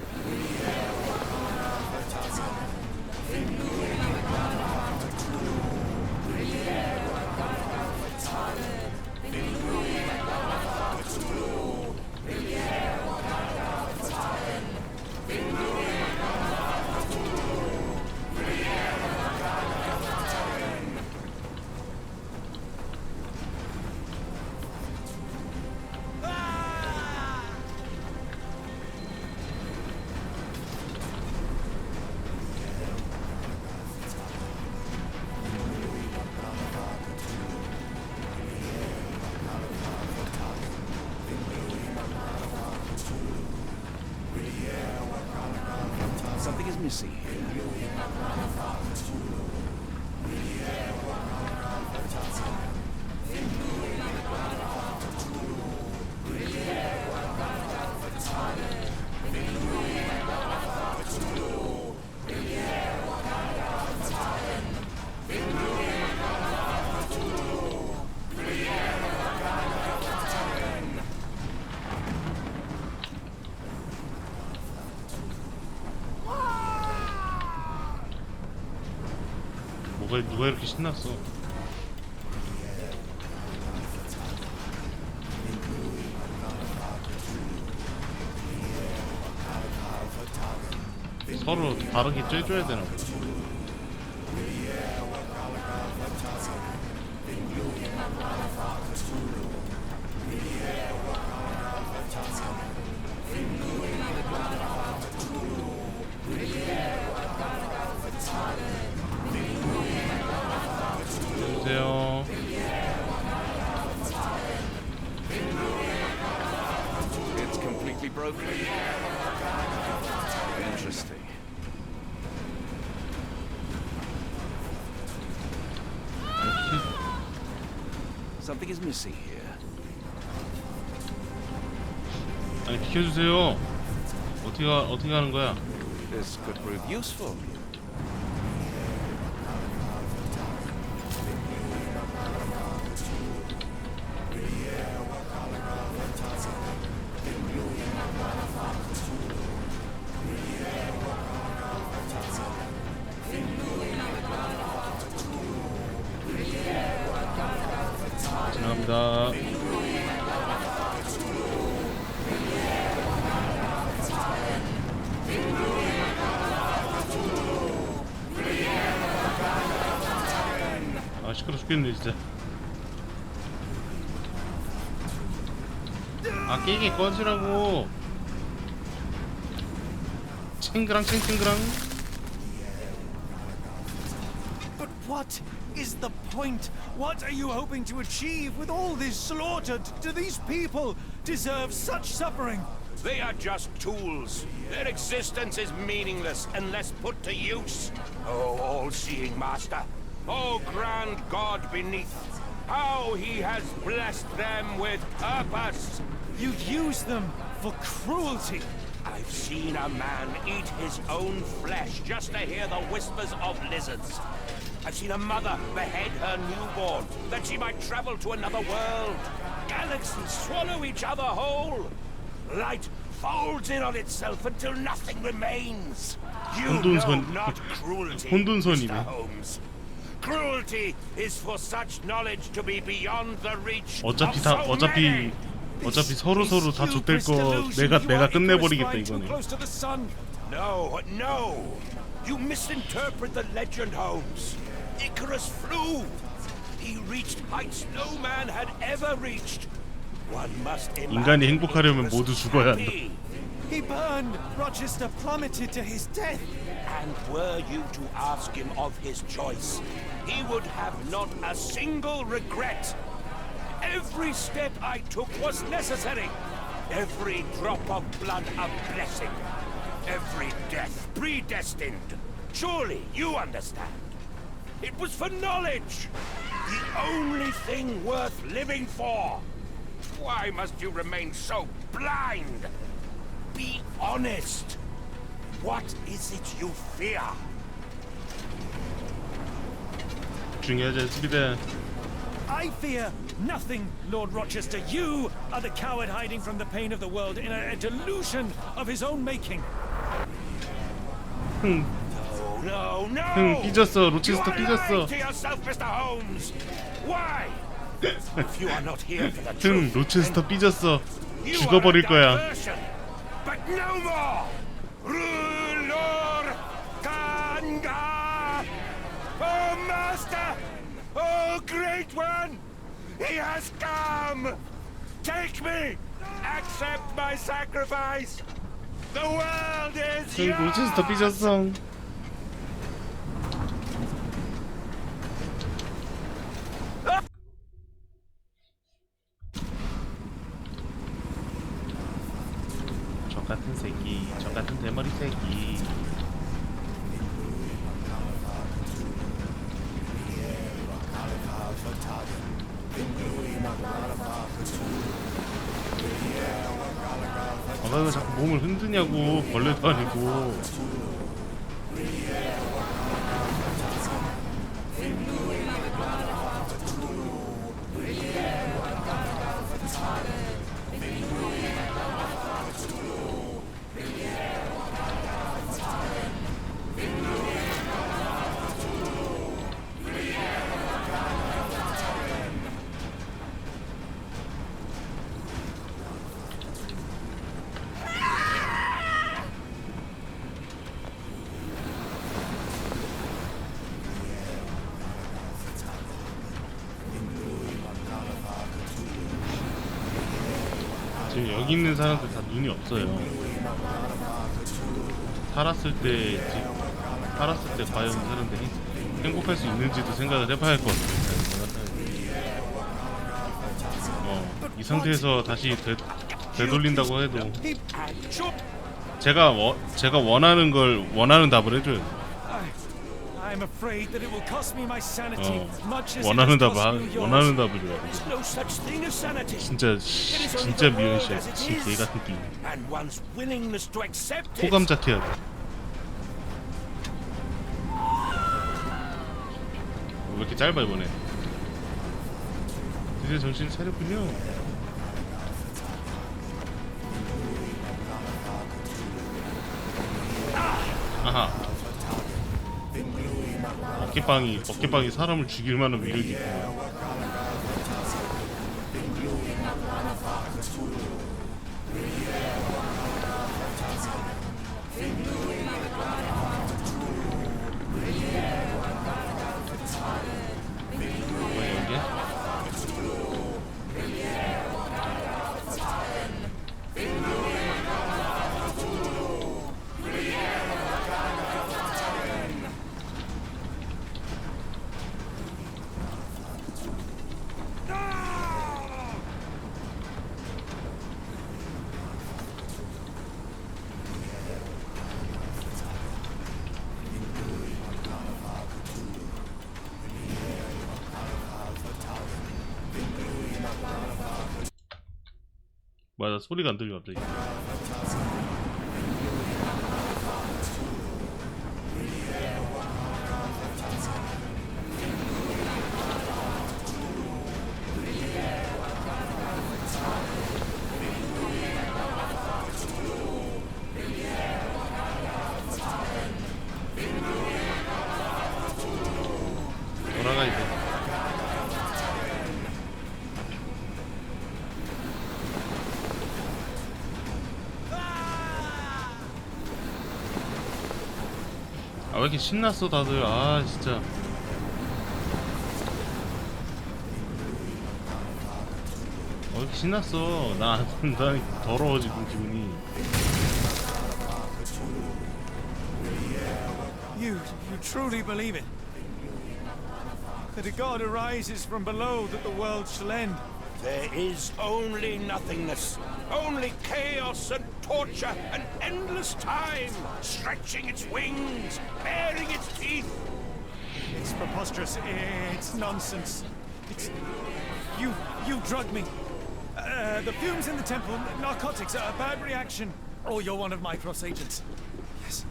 Something is missing here. 누가 이렇게 신났어? 서로 다르게 쬐줘야 되나 보다. 주세요. It's completely broken. Interesting. Something is missing here. 아니 비켜주세요. 어떻게 하는 거야? This could prove useful. 지나갑니다. 아 시끄러 죽겠네 진짜. 아 깨게 꺼지라고. 챙그랑 챙챙그랑. But what is the point? What are you hoping to achieve with all this slaughter? Do these people deserve such suffering? They are just tools. Their existence is meaningless unless put to use. Oh, all-seeing master. Oh, grand God beneath. How he has blessed them with purpose. You use them for cruelty. I've seen a man eat his own flesh just to hear the whispers of lizards. I've seen a mother behead her newborn that she might travel to another world. Galaxies swallow each other whole. Light folds in on itself until nothing remains. You know not cruelty, Mr. Holmes. Cruelty is for such knowledge to be beyond the reach of so many. 어차피 서로 다 좆될 거 내가 끝내버리겠다 이거네. No. You misinterpret the legend, Holmes. Icarus flew. He reached heights no man had ever reached. One must imagine 인간이 행복하려면 모두 죽어야 한다. He burned. Rochester plummeted to his death. And were you to ask him of his choice, he would have not a single regret. Every step I took was necessary. Every drop of blood a blessing. Every death predestined. Surely you understand. It was for knowledge. The only thing worth living for. Why must you remain so blind? Be honest. What is it you fear? 중요하지 않습니다. I fear nothing, Lord Rochester. You are the coward hiding from the pain of the world in a delusion of his own making. No, no! 삐졌어. 로체스터 삐졌어. To yourself, Mr. Holmes. Why? If you are not here for the 등 truth, 로체스터 삐졌어. you 죽어버릴 are a 거야. diversion. But no more! Ruler Kanga! Oh, Master! Oh, Great One! He has come! Take me! Accept my sacrifice! The world is 등 yours! 로체스터 삐졌어. 저 같은 새끼, 저 같은 대머리 새끼. 아, 왜 자꾸 몸을 흔드냐고. 벌레도 아니고. 지금 여기 있는 사람들 다 눈이 없어요. 살았을 때 과연 이 사람들이 행복할 수 있는지도 생각을 해봐야 할 것 같아요. 이 상태에서 다시 되돌린다고 해도 제가 원하는 답을 해줘요. I'm afraid that it will cost me my sanity, much as it 원하는 has cost you yours. 원하는 답을 줘야 돼. There's no such thing as sanity. 진짜 미연씨야. 진짜 개 같은 게임. And one's willingness to accept it. 호감작해야 돼. 왜 이렇게 짧아 이번에? 드디어 정신 차렸군요. 아하. 어깨빵이 사람을 죽일 만한 위력이 있구나. 맞아, 소리가 안 들려 갑자기. 돌아가 이제. 아, 왜 이렇게 신났어 다들. 아 진짜. 왜 이렇게 신났어. 나 더러워 지금 기분이. You truly believe it? That a god arises from below, that the world shall end? There is only nothingness, only chaos and torture and endless time, stretching its wings, baring its teeth. It's preposterous. It's nonsense. It's... You drugged me. The fumes in the temple, narcotics, a bad reaction. Oh, you're one of my cross agents. Yes.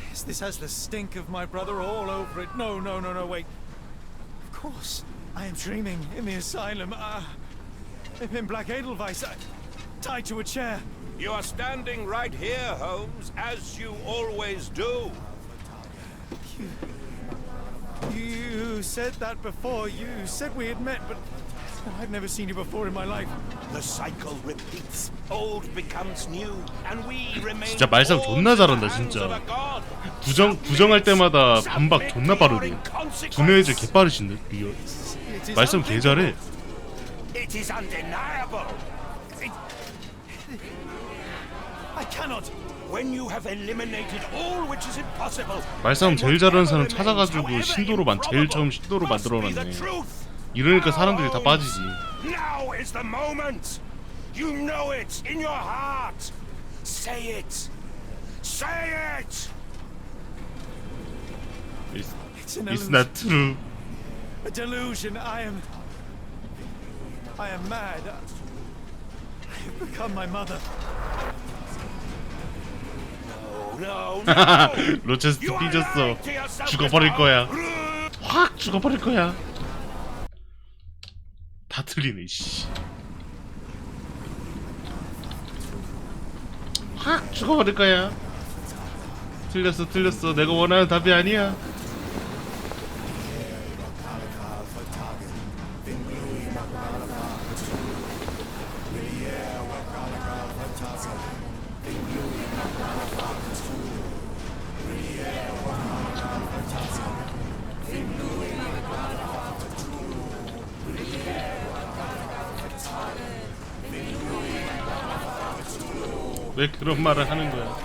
Yes, this has the stink of my brother all over it. No, wait. Of course. I am dreaming in the asylum. In Black Edelweiss, tied to a chair. You are standing right here, Holmes, as you always do. You said that before. You said we had met, but I've never seen you before in my life. The cycle repeats. Old becomes new, and we remain. 진짜 말싸움 존나 잘한다 진짜. 부정할 때마다 반박 존나 빠르네. 두뇌질 개 빠르신데 이거. 말싸움 개 잘해. It is undeniable. I cannot. When you have eliminated all which is impossible. 말싸움 제일 잘하는 사람 찾아가지고 제일 처음 신도로 만들어놨네. 이러니까 사람들이 다 빠지지. Now is the moment. You know it in your heart. Say it. Say it. It's not true. A delusion. I am mad. I have become my mother. No. 로체스트 삐졌어. 죽어버릴 거야. 확 죽어버릴 거야. 다 틀리네 씨. 확 죽어버릴 거야. 틀렸어. 내가 원하는 답이 아니야. 왜 그런 말을 하는 거야?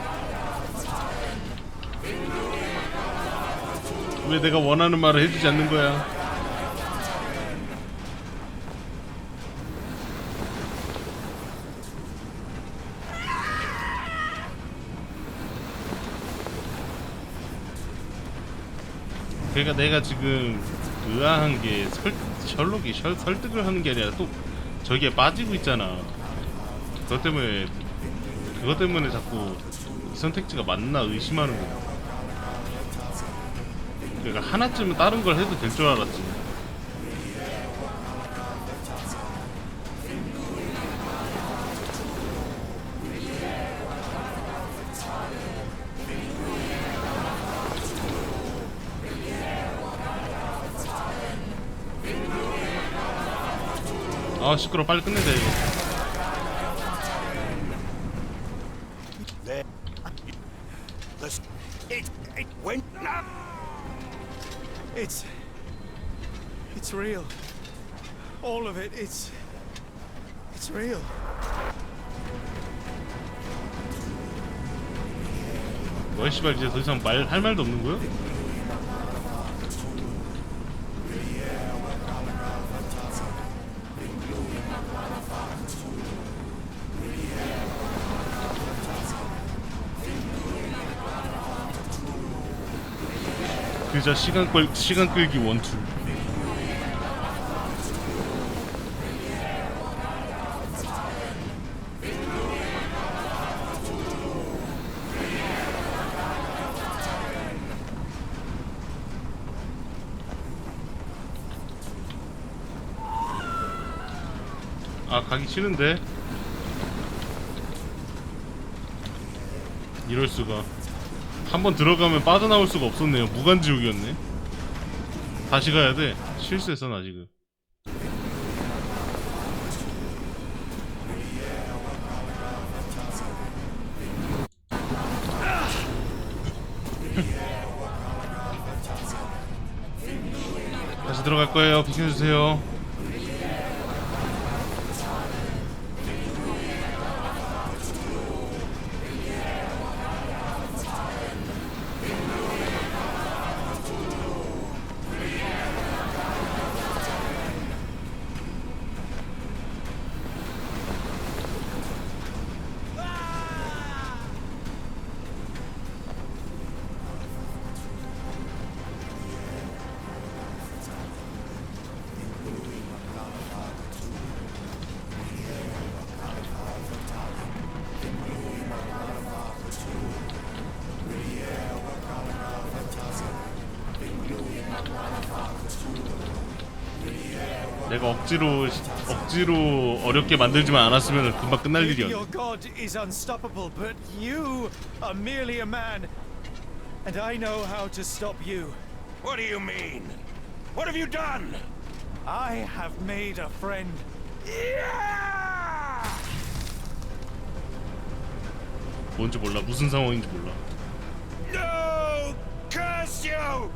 왜 내가 원하는 말을 해주지 않는 거야? 그러니까 내가 지금 의아한 게 셜록이 설득을 하는 게 아니라 또 저기에 빠지고 있잖아. 그것 때문에 자꾸 이 선택지가 맞나 의심하는 거야. 그러니까 하나쯤은 다른 걸 해도 될 줄 알았지. 아 시끄러워. 빨리 끝내자 이거. It went up. It's real. All of it. It's real. 뭐야 씨발 이제 더 이상 할 말도 없는 거야? 그저 시간 끌기 원툴. 아 가기 싫은데. 이럴 수가. 한번 들어가면 빠져나올 수가 없었네요. 무간지옥이었네. 다시 가야 돼. 실수했어 나 지금. 다시 들어갈 거예요. 비켜주세요. 내가 억지로 어렵게 만들지만 않았으면 금방 끝날 Maybe 일이었네. your god is unstoppable, but you are merely a man. And I know how to stop you. What do you mean? What have you done? I have made a friend. Yeah! 뭔지 몰라. 무슨 상황인지 몰라. No! Curse you!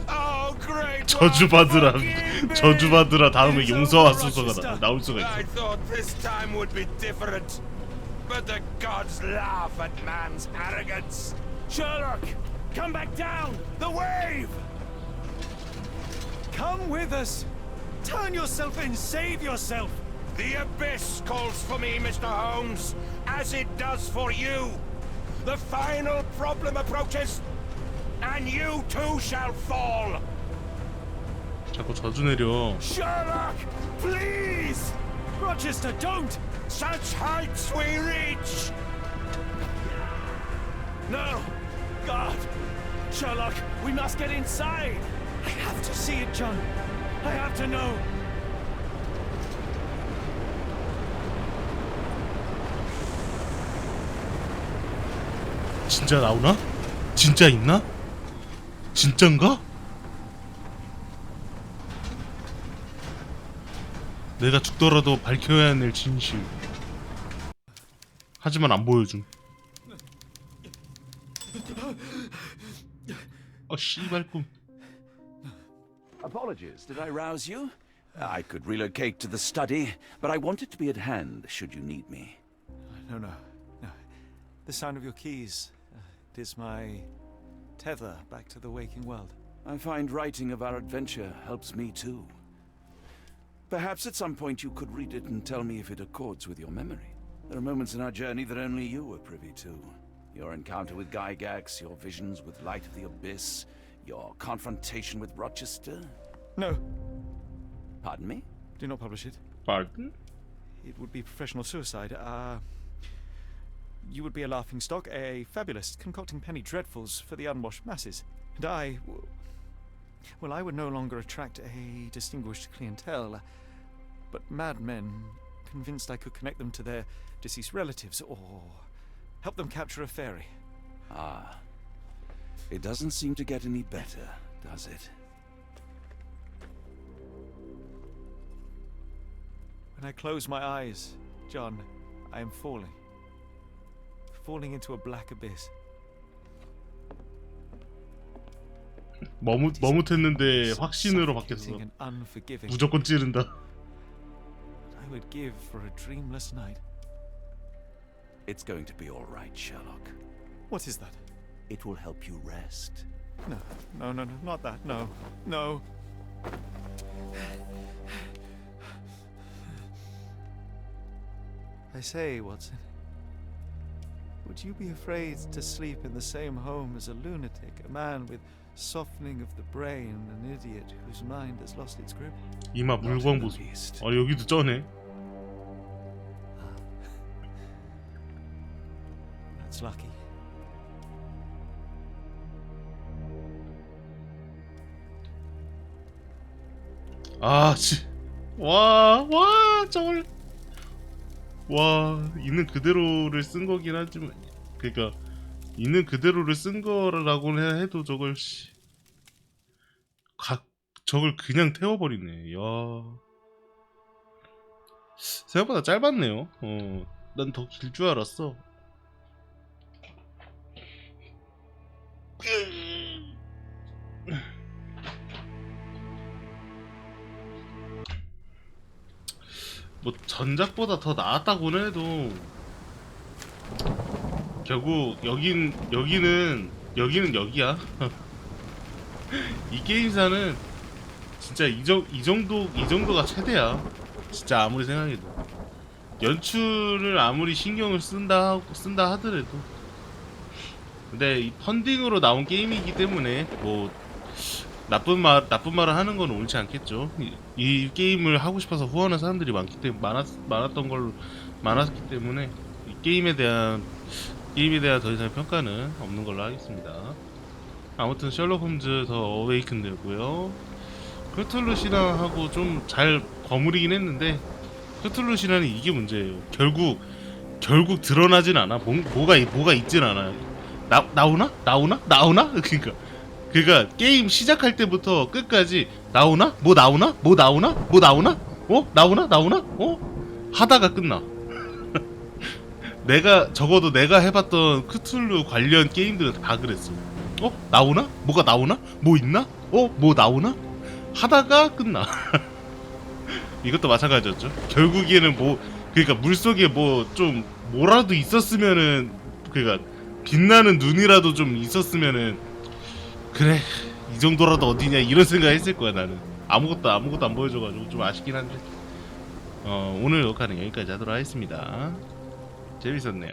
Oh, great! 저주받으라. forgive me! 저주받으라. 다음에 It's 용서하소서가 over, 나올 수가 I 있어. thought this time would be different. But the gods laugh at man's arrogance. Sherlock, come back down. The wave! Come with us. Turn yourself in. Save yourself. The abyss calls for me, Mr. Holmes, as it does for you. The final problem approaches, and you too shall fall. 자꾸 저주 내려. Sherlock, please! Rochester, don't. Such heights we reach! No. God. Sherlock, we must get inside. I have to see it, John. I have to know. 진짜 나오나? 진짜 있나? 진짠가? 내가 죽더라도 밝혀야 할 진실. 하지만 안 보여줌. 씨발 꿈. Apologies, did I rouse you? I could relocate to the study, but I wanted to be at hand should you need me. No. The sound of your keys. It is my tether back to the waking world. I find writing of our adventure helps me too. Perhaps at some point you could read it and tell me if it accords with your memory. There are moments in our journey that only you were privy to. Your encounter with Gygax, your visions with Light of the Abyss, your confrontation with Rochester. No, Pardon me? do not publish it. Pardon? It would be professional suicide. You would be a laughingstock, a fabulist, concocting penny dreadfuls for the unwashed masses. And I would no longer attract a distinguished clientele, but madmen convinced I could connect them to their deceased relatives or help them capture a fairy. Ah. It doesn't seem to get any better, does it? When I close my eyes, John, I am falling. Falling into a black abyss. 머뭇했는데 확신으로 바뀌었어. Suffocating and unforgiving. 무조건 찌른다. I would give for a dreamless night. It's going to be all right, Sherlock. What is that? It will help you rest. No, not that. No. I say, Watson, would you be afraid to sleep in the same home as a lunatic, a man with softening of the brain, an idiot whose mind has lost its grip? 이마 물광 보소. 여기도 쩌네. That's lucky. 저걸 있는 그대로를 쓴 거긴 하지만, 그러니까 있는 그대로를 쓴 거라고 해도 저걸 그냥 태워버리네. 생각보다 짧았네요. 난 더 길 줄 알았어. 뭐 전작보다 더 나았다고는 해도 결국 여기는 여기야. 이 게임사는 진짜 이 정도가 최대야. 진짜 아무리 생각해도 연출을 아무리 신경을 쓴다 하더라도. 근데 이 펀딩으로 나온 게임이기 때문에 뭐 나쁜 말을 하는 건 옳지 않겠죠. 이 게임을 하고 싶어서 후원하는 사람들이 많았기 때문에 이 게임에 대한 더 이상 평가는 없는 걸로 하겠습니다. 아무튼 셜록 홈즈 더 어웨이큰 되고요. 크툴루 신화하고 좀 잘 버무리긴 했는데 크툴루 신화는 이게 문제예요. 결국 드러나진 않아. 뭐가 있진 않아요. 나오나? 그러니까 게임 시작할 때부터 끝까지 나오나? 뭐 나오나? 하다가 끝나. 적어도 내가 해봤던 크툴루 관련 게임들은 다 그랬어. 나오나? 뭐가 나오나? 뭐 있나? 뭐 나오나? 하다가 끝나. 이것도 마찬가지였죠. 결국에는 그러니까 물속에 뭐라도 있었으면은, 그러니까 빛나는 눈이라도 좀 있었으면은, 그래 이 정도라도 어디냐 이런 생각 했을 거야. 나는 아무것도 안 보여줘가지고 좀 아쉽긴 한데 오늘 녹화는 여기까지 하도록 하겠습니다. 재밌었네요.